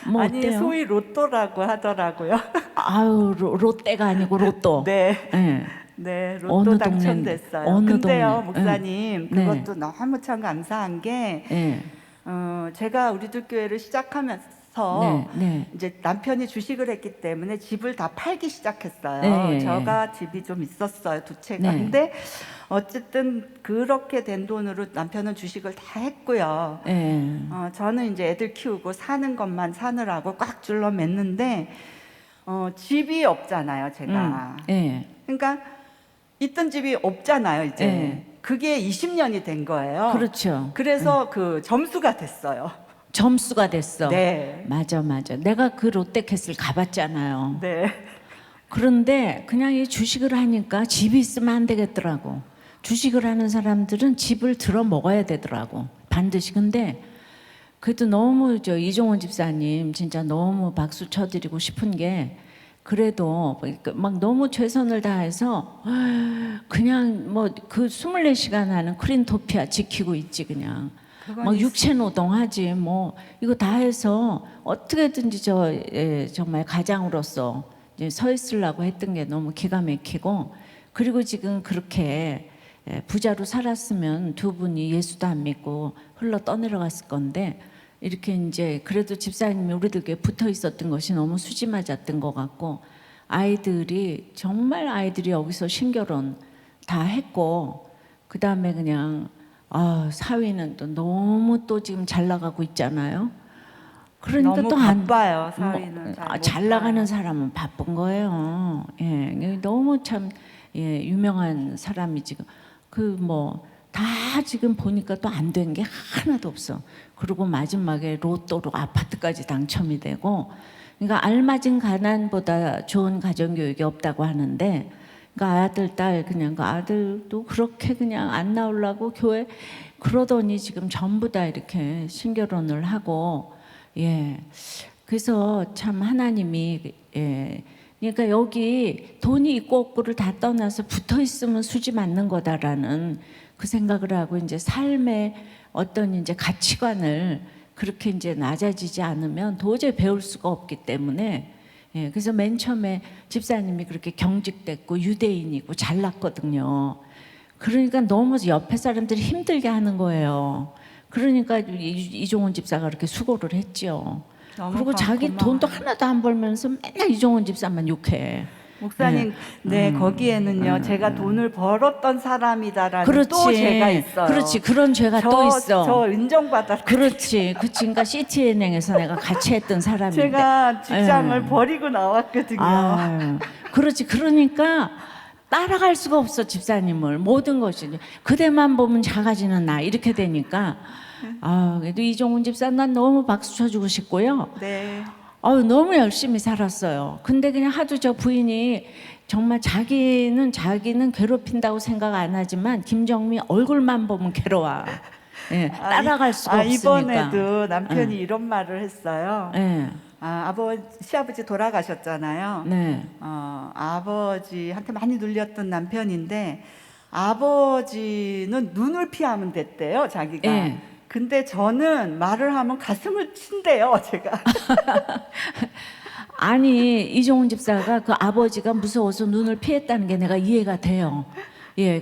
뭐 아니, 어때요? 소위 로또라고 하더라고요. 아유 롯데가 아니고 로또. 네. 예. 네, 어느 로또 동네, 당첨됐어요. 어느 근데요, 동네? 목사님, 네. 그것도 너무 참 감사한 게, 예. 제가 우리들 교회를 시작하면서 네, 네. 이제 남편이 주식을 했기 때문에 집을 다 팔기 시작했어요. 네, 저가 집이 좀 있었어요, 두 채가. 네. 근데 어쨌든 그렇게 된 돈으로 남편은 주식을 다 했고요. 예. 저는 이제 애들 키우고 사는 것만 사느라고 꽉 줄러 맸는데, 집이 없잖아요, 제가. 예. 그러니까 있던 집이 없잖아요, 이제. 네. 그게 20년이 된 거예요. 그렇죠. 그래서 그 점수가 됐어요. 점수가 됐어. 네. 맞아. 내가 그 롯데캐슬 가봤잖아요. 네. 그런데 그냥 이 주식을 하니까 집이 있으면 안 되겠더라고. 주식을 하는 사람들은 집을 들어 먹어야 되더라고. 반드시. 근데 그래도 너무 이종원 집사님 진짜 너무 박수 쳐드리고 싶은 게 그래도 막 너무 최선을 다해서 그냥 뭐 그 24시간 하는 크린토피아 지키고 있지 그냥. 막 육체 노동하지 뭐 이거 다 해서 어떻게든지 정말 가장으로서 이제 서 있으려고 했던 게 너무 기가 막히고 그리고 지금 그렇게 부자로 살았으면 두 분이 예수도 안 믿고 흘러 떠내려갔을 건데 이렇게 이제 그래도 집사님이 우리들께 붙어 있었던 것이 너무 수지 맞았던 것 같고 아이들이 정말 아이들이 여기서 신결혼 다 했고 그 다음에 그냥 사위는 또 너무 또 지금 잘 나가고 있잖아요. 그러니까 너무 또 안 바빠요, 사위는. 잘 나가는 사람은 바쁜 거예요. 예, 너무 참 유명한 사람이 지금 그 뭐 다 지금 보니까 또 안 된 게 하나도 없어. 그리고 마지막에 로또로 아파트까지 당첨이 되고, 그러니까 알맞은 가난보다 좋은 가정교육이 없다고 하는데, 그러니까 아들 딸 그냥 그 아들도 그렇게 그냥 안 나오려고 교회 그러더니 지금 전부 다 이렇게 신결혼을 하고 그래서 참 하나님이 그러니까 여기 돈이 있고 없고를 다 떠나서 붙어 있으면 수지 맞는 거다라는 그 생각을 하고 이제 삶의 어떤 이제 가치관을 그렇게 이제 낮아지지 않으면 도저히 배울 수가 없기 때문에 그래서 맨 처음에 집사님이 그렇게 경직됐고 유대인이고 잘났거든요. 그러니까 너무 옆에 사람들이 힘들게 하는 거예요. 그러니까 이종원 집사가 그렇게 수고를 했죠. 그리고 자기 고마워요. 돈도 하나도 안 벌면서 맨날 이종원 집사만 욕해. 목사님, 네, 거기에는요, 제가 돈을 벌었던 사람이다라는 또 죄가 있어요. 그렇지. 그런 죄가 또 있어. 저 인정받았. 그렇지. 그러니까 시티은행에서 내가 같이 했던 사람인데. 제가 직장을 버리고 나왔거든요. 그렇지. 그러니까 따라갈 수가 없어 집사님을 모든 것이 그대만 보면 작아지는 나 이렇게 되니까 그래도 이종훈 집사 난 너무 박수 쳐주고 싶고요. 네. 너무 열심히 살았어요. 근데 그냥 하도 저 부인이 정말 자기는 괴롭힌다고 생각 안 하지만 김정미 얼굴만 보면 괴로워. 따라갈 수가 없으니까. 이번에도 남편이 이런 말을 했어요. 시아버지 돌아가셨잖아요. 네. 아버지한테 많이 눌렸던 남편인데 아버지는 눈을 피하면 됐대요, 자기가. 네. 근데 저는 말을 하면 가슴을 친대요, 제가. 아니 이종훈 집사가 그 아버지가 무서워서 눈을 피했다는 게 내가 이해가 돼요.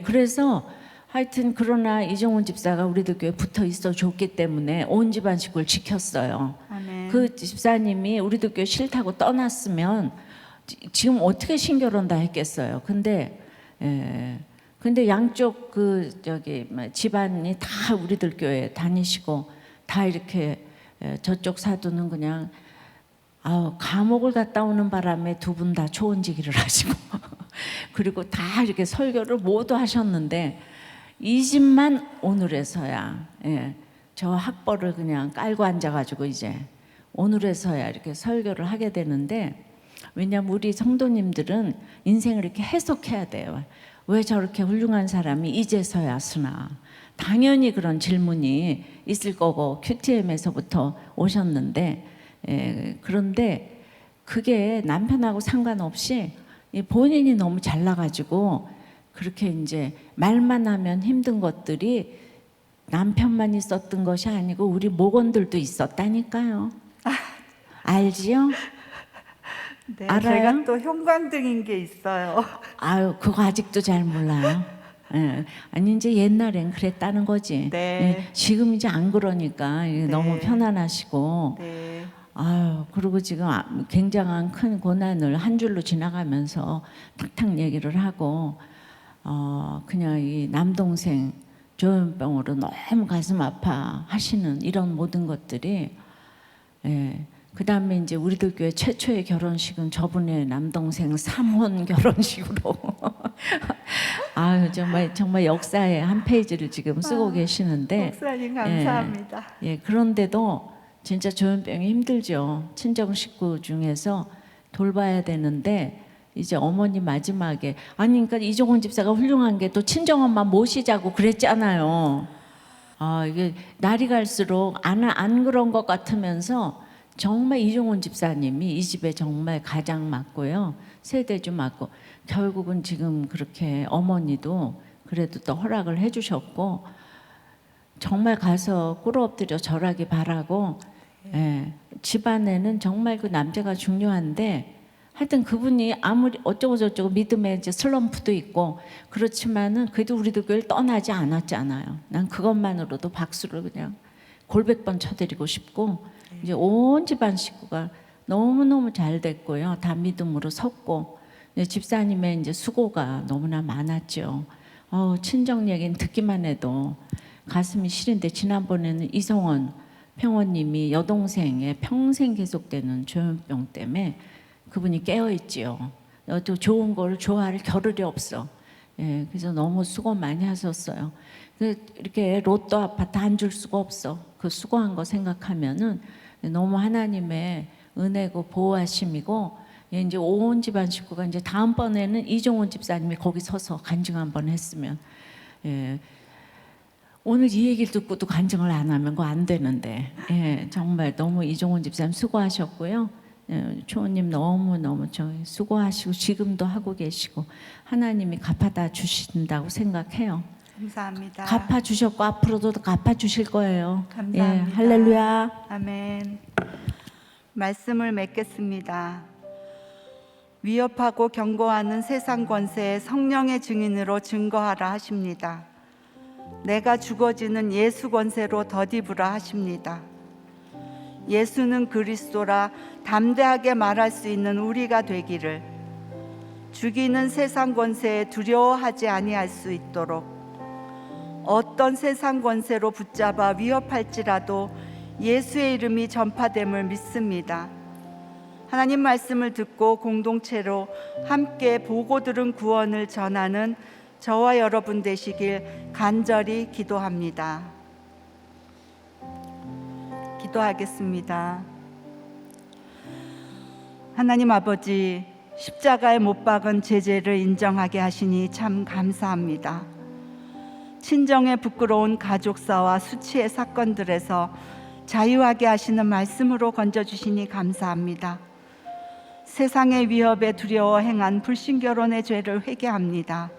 그래서 하여튼 그러나 이종훈 집사가 우리들 교회에 붙어 있어 줬기 때문에 온 집안 식구를 지켰어요. 아멘. 그 집사님이 우리들 교회 싫다고 떠났으면 지금 어떻게 신결혼 다 했겠어요. 근데 양쪽 집안이 다 우리들 교회 다니시고 다 이렇게 저쪽 사도는 그냥 감옥을 갔다 오는 바람에 두 분 다 초원지기를 하시고 그리고 다 이렇게 설교를 모두 하셨는데 이 집만 오늘에서야 저 학벌을 그냥 깔고 앉아가지고 이제 오늘에서야 이렇게 설교를 하게 되는데 왜냐하면 우리 성도님들은 인생을 이렇게 해석해야 돼요. 왜 저렇게 훌륭한 사람이 이제서야 쓰나. 당연히 그런 질문이 있을 거고 QTM에서부터 오셨는데, 그런데 그게 남편하고 상관없이 본인이 너무 잘나가지고 그렇게 이제 말만 하면 힘든 것들이 남편만 있었던 것이 아니고 우리 목원들도 있었다니까요. 알지요? 네, 알아요? 제가 또 형광등인 게 있어요. 아유, 그거 아직도 잘 몰라요. 예. 아니 이제 옛날엔 그랬다는 거지. 네. 예, 지금 이제 안 그러니까 네. 너무 편안하시고. 네, 아유, 그리고 지금 굉장한 큰 고난을 한 줄로 지나가면서 탁탁 얘기를 하고, 그냥 이 남동생 조현병으로 너무 가슴 아파 하시는 이런 모든 것들이, 그 다음에 이제 우리들 교회 최초의 결혼식은 저분의 남동생 3혼 결혼식으로. 아유, 정말 역사의 한 페이지를 지금 쓰고 계시는데. 목사님 감사합니다. 그런데도 진짜 조현병이 힘들죠. 친정 식구 중에서 돌봐야 되는데 이제 어머니 마지막에 그러니까 이종원 집사가 훌륭한 게 또 친정엄마 모시자고 그랬잖아요. 이게 날이 갈수록 안 그런 것 같으면서 정말 이종원 집사님이 이 집에 정말 가장 맞고요. 세대주 맞고 결국은 지금 그렇게 어머니도 그래도 또 허락을 해주셨고 정말 가서 꿇어 엎드려 절하기 바라고. 집안에는 정말 그 남자가 중요한데 하여튼 그분이 아무리 어쩌고 저쩌고 믿음의 이제 슬럼프도 있고 그렇지만은 그래도 우리들 교회를 떠나지 않았잖아요. 난 그것만으로도 박수를 그냥 골백번 쳐드리고 싶고 이제 온 집안 식구가 너무너무 잘 됐고요. 다 믿음으로 섰고 집사님의 이제 수고가 너무나 많았죠. 친정 얘기는 듣기만 해도 가슴이 시린데 지난번에는 이성원 평원님이 여동생의 평생 계속되는 조현병 때문에 그분이 깨어있지요. 또 좋은 걸 좋아할 겨를이 없어. 그래서 너무 수고 많이 하셨어요. 이렇게 로또 아파트 한 줄 수가 없어. 그 수고한 거 생각하면은 너무 하나님의 은혜고 보호하심이고 이제 온 집안 식구가 이제 다음번에는 이종원 집사님이 거기 서서 간증 한번 했으면. 오늘 이 얘기를 듣고도 간증을 안 하면 그거 안 되는데 정말 너무 이종원 집사님 수고하셨고요. 초원님 너무너무 수고하시고 지금도 하고 계시고 하나님이 갚아다 주신다고 생각해요. 감사합니다. 갚아주셨고 앞으로도 갚아주실 거예요. 감사합니다. 할렐루야. 아멘. 말씀을 맺겠습니다. 위협하고 경고하는 세상 권세에 성령의 증인으로 증거하라 하십니다. 내가 죽어지는 예수 권세로 덧입으라 하십니다. 예수는 그리스도라 담대하게 말할 수 있는 우리가 되기를, 죽이는 세상 권세에 두려워하지 아니할 수 있도록 어떤 세상 권세로 붙잡아 위협할지라도 예수의 이름이 전파됨을 믿습니다. 하나님 말씀을 듣고 공동체로 함께 보고 들은 구원을 전하는 저와 여러분 되시길 간절히 기도합니다. 기도하겠습니다. 하나님 아버지, 십자가에 못 박은 제 죄를 인정하게 하시니 참 감사합니다. 친정의 부끄러운 가족사와 수치의 사건들에서 자유하게 하시는 말씀으로 건져주시니 감사합니다. 세상의 위협에 두려워 행한 불신결혼의 죄를 회개합니다.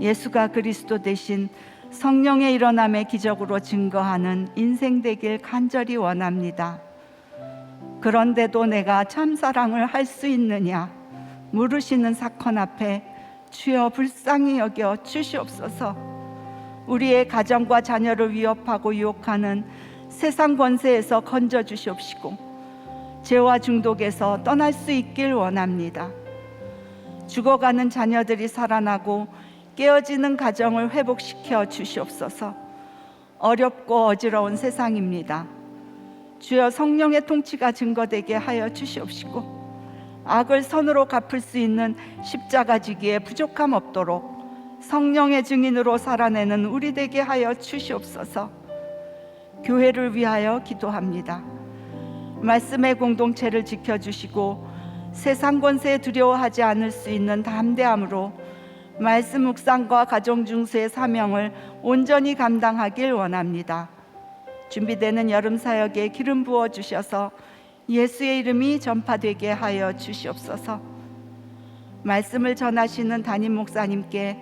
예수가 그리스도 되신 성령의 일어남의 기적으로 증거하는 인생 되길 간절히 원합니다. 그런데도 내가 참사랑을 할 수 있느냐 물으시는 사건 앞에 주여 불쌍히 여겨 주시옵소서. 우리의 가정과 자녀를 위협하고 유혹하는 세상 권세에서 건져 주시옵시고 죄와 중독에서 떠날 수 있길 원합니다. 죽어가는 자녀들이 살아나고 깨어지는 가정을 회복시켜 주시옵소서. 어렵고 어지러운 세상입니다. 주여 성령의 통치가 증거되게 하여 주시옵시고 악을 선으로 갚을 수 있는 십자가 지기에 부족함 없도록 성령의 증인으로 살아내는 우리 되게 하여 주시옵소서. 교회를 위하여 기도합니다. 말씀의 공동체를 지켜주시고 세상 권세에 두려워하지 않을 수 있는 담대함으로 말씀 묵상과 가정 중수의 사명을 온전히 감당하길 원합니다. 준비되는 여름 사역에 기름 부어 주셔서 예수의 이름이 전파되게 하여 주시옵소서. 말씀을 전하시는 담임 목사님께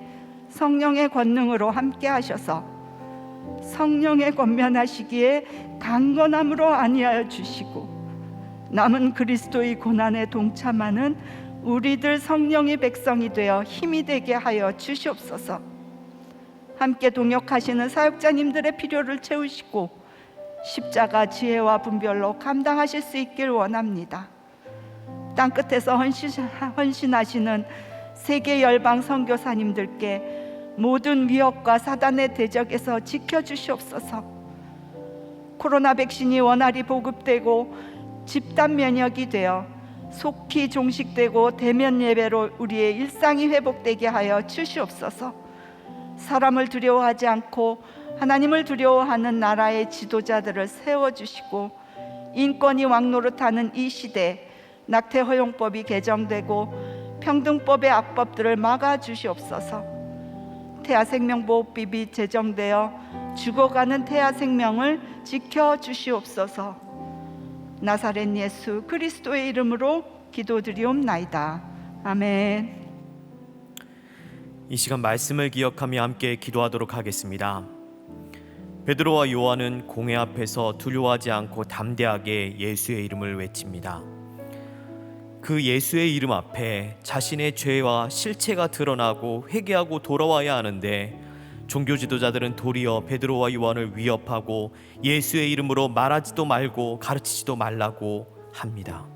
성령의 권능으로 함께 하셔서 성령의 권면하시기에 강건함으로 안위하여 주시고 남은 그리스도의 고난에 동참하는 우리들 성령의 백성이 되어 힘이 되게 하여 주시옵소서. 함께 동역하시는 사역자님들의 필요를 채우시고 십자가 지혜와 분별로 감당하실 수 있길 원합니다. 땅끝에서 헌신하시는 세계 열방 선교사님들께 모든 위협과 사단의 대적에서 지켜주시옵소서. 코로나 백신이 원활히 보급되고 집단 면역이 되어 속히 종식되고 대면 예배로 우리의 일상이 회복되게 하여 주시옵소서. 사람을 두려워하지 않고 하나님을 두려워하는 나라의 지도자들을 세워주시고 인권이 왕노릇하는 이 시대 낙태 허용법이 개정되고 평등법의 악법들을 막아주시옵소서. 태아생명보호법이 제정되어 죽어가는 태아 생명을 지켜주시옵소서. 나사렛 예수 그리스도의 이름으로 기도드리옵나이다. 아멘. 이 시간 말씀을 기억하며 함께 기도하도록 하겠습니다. 베드로와 요한은 공회 앞에서 두려워하지 않고 담대하게 예수의 이름을 외칩니다. 그 예수의 이름 앞에 자신의 죄와 실체가 드러나고 회개하고 돌아와야 하는데 종교 지도자들은 도리어 베드로와 요한을 위협하고 예수의 이름으로 말하지도 말고 가르치지도 말라고 합니다.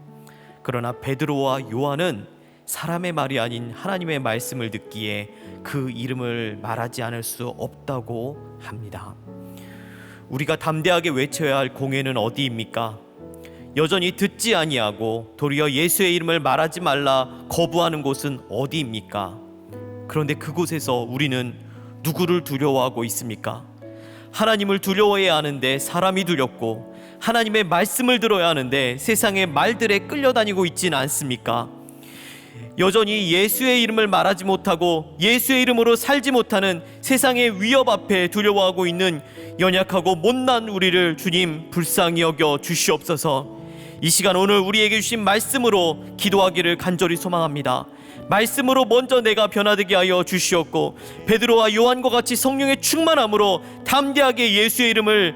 그러나 베드로와 요한은 사람의 말이 아닌 하나님의 말씀을 듣기에 그 이름을 말하지 않을 수 없다고 합니다. 우리가 담대하게 외쳐야 할 공회는 어디입니까? 여전히 듣지 아니하고 도리어 예수의 이름을 말하지 말라 거부하는 곳은 어디입니까? 그런데 그곳에서 우리는 누구를 두려워하고 있습니까? 하나님을 두려워해야 하는데 사람이 두렵고 하나님의 말씀을 들어야 하는데 세상의 말들에 끌려다니고 있지는 않습니까? 여전히 예수의 이름을 말하지 못하고 예수의 이름으로 살지 못하는 세상의 위협 앞에 두려워하고 있는 연약하고 못난 우리를 주님 불쌍히 여겨 주시옵소서. 이 시간 오늘 우리에게 주신 말씀으로 기도하기를 간절히 소망합니다. 말씀으로 먼저 내가 변화되게 하여 주시옵고 베드로와 요한과 같이 성령의 충만함으로 담대하게 예수의 이름을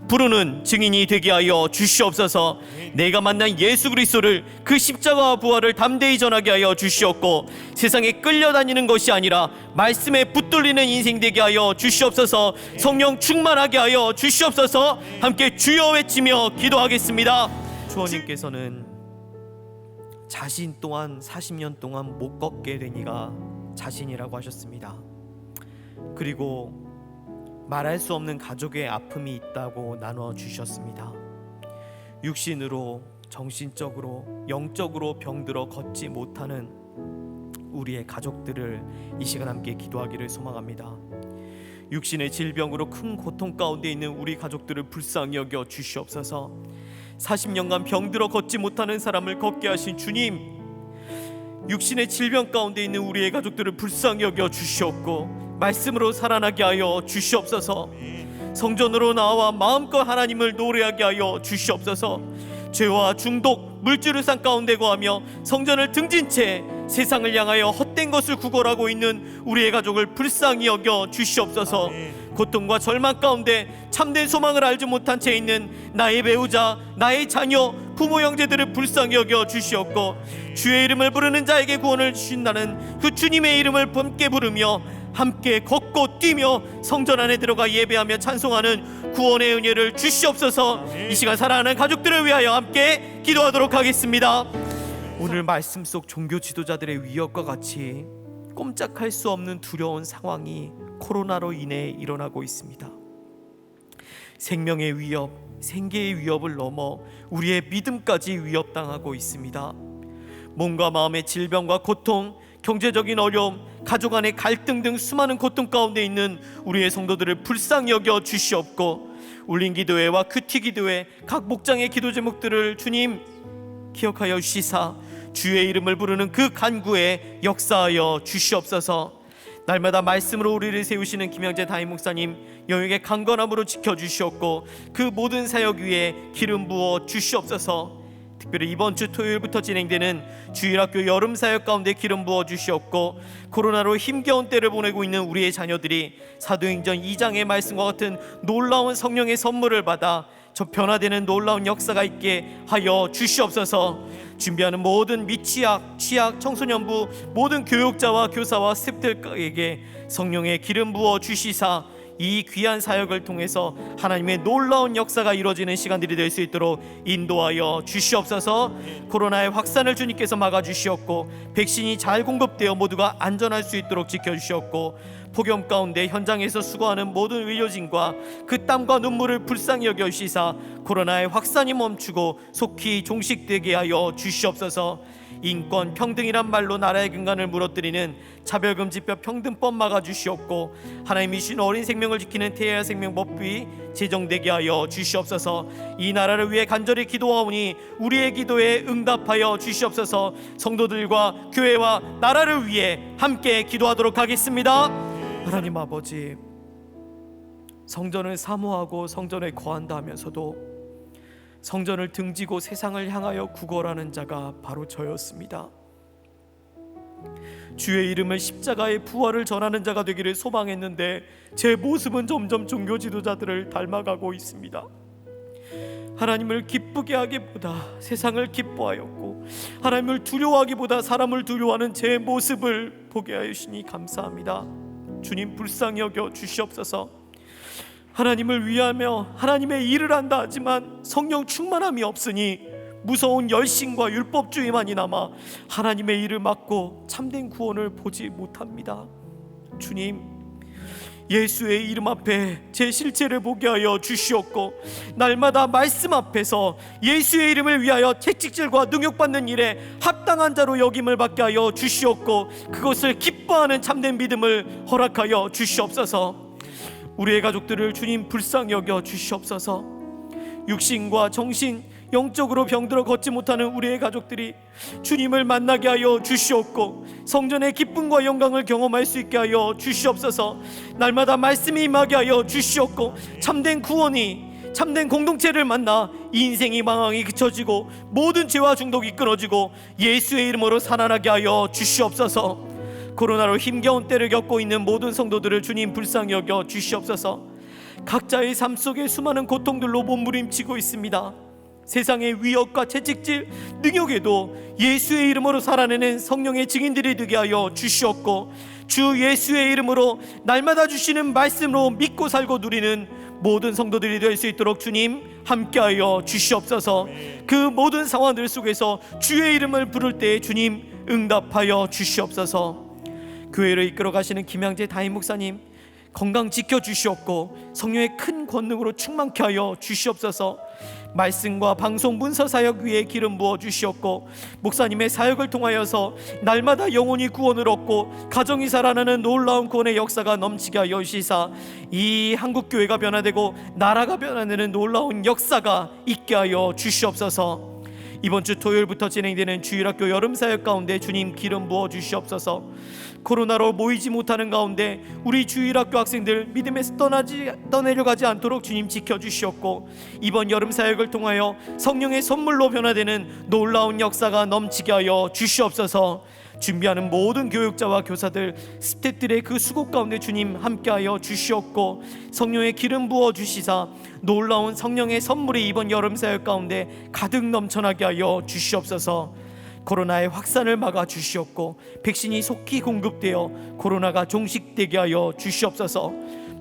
부르는 증인이 되게 하여 주시옵소서. 내가 만난 예수 그리스도를 그 십자가와 부활을 담대히 전하게 하여 주시옵고 세상에 끌려다니는 것이 아니라 말씀에 붙들리는 인생 되게 하여 주시옵소서. 성령 충만하게 하여 주시옵소서. 함께 주여 외치며 기도하겠습니다. 주원님께서는 자신 또한 40년 동안 못 걷게 되니가 자신이라고 하셨습니다. 그리고 말할 수 없는 가족의 아픔이 있다고 나눠 주셨습니다. 육신으로, 정신적으로, 영적으로 병들어 걷지 못하는 우리의 가족들을 이 시간 함께 기도하기를 소망합니다. 육신의 질병으로 큰 고통 가운데 있는 우리 가족들을 불쌍히 여겨 주시옵소서. 40년간 병들어 걷지 못하는 사람을 걷게 하신 주님, 육신의 질병 가운데 있는 우리의 가족들을 불쌍히 여겨 주시옵고 말씀으로 살아나게 하여 주시옵소서. 성전으로 나와 마음껏 하나님을 노래하게 하여 주시옵소서. 죄와 중독, 물질의 산 가운데 거하며 성전을 등진 채 세상을 향하여 헛된 것을 구걸하고 있는 우리의 가족을 불쌍히 여겨 주시옵소서. 고통과 절망 가운데 참된 소망을 알지 못한 채 있는 나의 배우자, 나의 자녀, 부모 형제들을 불쌍히 여겨 주시옵고 주의 이름을 부르는 자에게 구원을 주신다는 그 주님의 이름을 함께 부르며 함께 걷고 뛰며 성전 안에 들어가 예배하며 찬송하는 구원의 은혜를 주시옵소서. 이 시간 사랑하는 가족들을 위하여 함께 기도하도록 하겠습니다. 오늘 말씀 속 종교 지도자들의 위협과 같이 꼼짝할 수 없는 두려운 상황이 코로나로 인해 일어나고 있습니다. 생명의 위협, 생계의 위협을 넘어 우리의 믿음까지 위협당하고 있습니다. 몸과 마음의 질병과 고통, 경제적인 어려움, 가족 안의 갈등 등 수많은 고통 가운데 있는 우리의 성도들을 불쌍히 여겨 주시옵고 울림기도회와 큐티기도회 각 목장의 기도 제목들을 주님 기억하여 주시사 주의 이름을 부르는 그 간구에 역사하여 주시옵소서. 날마다 말씀으로 우리를 세우시는 김영재 담임 목사님 영역의 강건함으로 지켜주시옵고 그 모든 사역 위에 기름 부어 주시옵소서. 특별히 이번 주 토요일부터 진행되는 주일학교 여름 사역 가운데 기름 부어 주시옵고 코로나로 힘겨운 때를 보내고 있는 우리의 자녀들이 사도행전 2장의 말씀과 같은 놀라운 성령의 선물을 받아 저 변화되는 놀라운 역사가 있게 하여 주시옵소서. 준비하는 모든 미취학, 취학, 청소년부 모든 교육자와 교사와 스태프들에게 성령의 기름 부어 주시사 이 귀한 사역을 통해서 하나님의 놀라운 역사가 이루어지는 시간들이 될 수 있도록 인도하여 주시옵소서. 코로나의 확산을 주님께서 막아주시옵고 백신이 잘 공급되어 모두가 안전할 수 있도록 지켜주시옵고 폭염 가운데 현장에서 수고하는 모든 의료진과 그 땀과 눈물을 불쌍히 여겨주시사 코로나의 확산이 멈추고 속히 종식되게 하여 주시옵소서. 인권 평등이란 말로 나라의 근간을 무너뜨리는 차별금지법 평등법 막아주시옵고 하나님이 주신 어린 생명을 지키는 태아 생명법이 제정되게 하여 주시옵소서. 이 나라를 위해 간절히 기도하오니 우리의 기도에 응답하여 주시옵소서. 성도들과 교회와 나라를 위해 함께 기도하도록 하겠습니다. 하나님 아버지, 성전을 사모하고 성전에 거한다 하면서도 성전을 등지고 세상을 향하여 구걸하는 자가 바로 저였습니다. 주의 이름을 십자가의 부활을 전하는 자가 되기를 소망했는데 제 모습은 점점 종교 지도자들을 닮아가고 있습니다. 하나님을 기쁘게 하기보다 세상을 기뻐하였고 하나님을 두려워하기보다 사람을 두려워하는 제 모습을 보게 하여 주시니 감사합니다. 주님 불쌍히 여겨 주시옵소서. 하나님을 위하며 하나님의 일을 한다 하지만 성령 충만함이 없으니 무서운 열심과 율법주의만이 남아 하나님의 일을 맡고 참된 구원을 보지 못합니다. 주님, 예수의 이름 앞에 제 실체를 보게 하여 주시옵고 날마다 말씀 앞에서 예수의 이름을 위하여 채찍질과 능욕받는 일에 합당한 자로 여김을 받게 하여 주시옵고 그것을 기뻐하는 참된 믿음을 허락하여 주시옵소서. 우리의 가족들을 주님 불쌍히 여겨 주시옵소서. 육신과 정신, 영적으로 병들어 걷지 못하는 우리의 가족들이 주님을 만나게 하여 주시옵고 성전의 기쁨과 영광을 경험할 수 있게 하여 주시옵소서. 날마다 말씀이 임하게 하여 주시옵고 참된 구원이 참된 공동체를 만나 인생이 망황이 그쳐지고 모든 죄와 중독이 끊어지고 예수의 이름으로 살아나게 하여 주시옵소서. 코로나로 힘겨운 때를 겪고 있는 모든 성도들을 주님 불쌍히 여겨 주시옵소서. 각자의 삶 속에 수많은 고통들로 몸부림치고 있습니다. 세상의 위협과 채찍질, 능욕에도 예수의 이름으로 살아내는 성령의 증인들이 되게 하여 주시옵고 주 예수의 이름으로 날마다 주시는 말씀으로 믿고 살고 누리는 모든 성도들이 될 수 있도록 주님 함께하여 주시옵소서. 그 모든 상황들 속에서 주의 이름을 부를 때 주님 응답하여 주시옵소서. 교회를 이끌어 가시는 김양재 담임 목사님 건강 지켜주시옵고 성령의 큰 권능으로 충만케 하여 주시옵소서. 말씀과 방송 문서 사역 위에 기름 부어 주시옵고 목사님의 사역을 통하여서 날마다 영혼이 구원을 얻고 가정이 살아나는 놀라운 구원의 역사가 넘치게 하여 주시사 이 한국교회가 변화되고 나라가 변화되는 놀라운 역사가 있게 하여 주시옵소서. 이번 주 토요일부터 진행되는 주일학교 여름사역 가운데 주님 기름 부어 주시옵소서. 코로나로 모이지 못하는 가운데 우리 주일학교 학생들 믿음에서 떠내려가지 않도록 주님 지켜주시옵고 이번 여름사역을 통하여 성령의 선물로 변화되는 놀라운 역사가 넘치게 하여 주시옵소서. 준비하는 모든 교육자와 교사들, 스태프들의 그 수고 가운데 주님 함께하여 주시옵고 성령의 기름 부어 주시사 놀라운 성령의 선물이 이번 여름사역 가운데 가득 넘쳐나게 하여 주시옵소서. 코로나의 확산을 막아 주시옵고 백신이 속히 공급되어 코로나가 종식되게 하여 주시옵소서.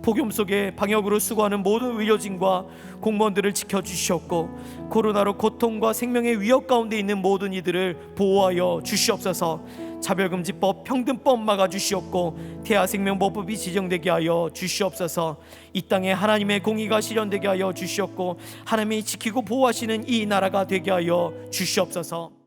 폭염 속에 방역으로 수고하는 모든 의료진과 공무원들을 지켜주시옵고 코로나로 고통과 생명의 위협 가운데 있는 모든 이들을 보호하여 주시옵소서. 차별금지법 평등법 막아주시옵고 태아생명보호법이 지정되게 하여 주시옵소서. 이 땅에 하나님의 공의가 실현되게 하여 주시옵고 하나님이 지키고 보호하시는 이 나라가 되게 하여 주시옵소서.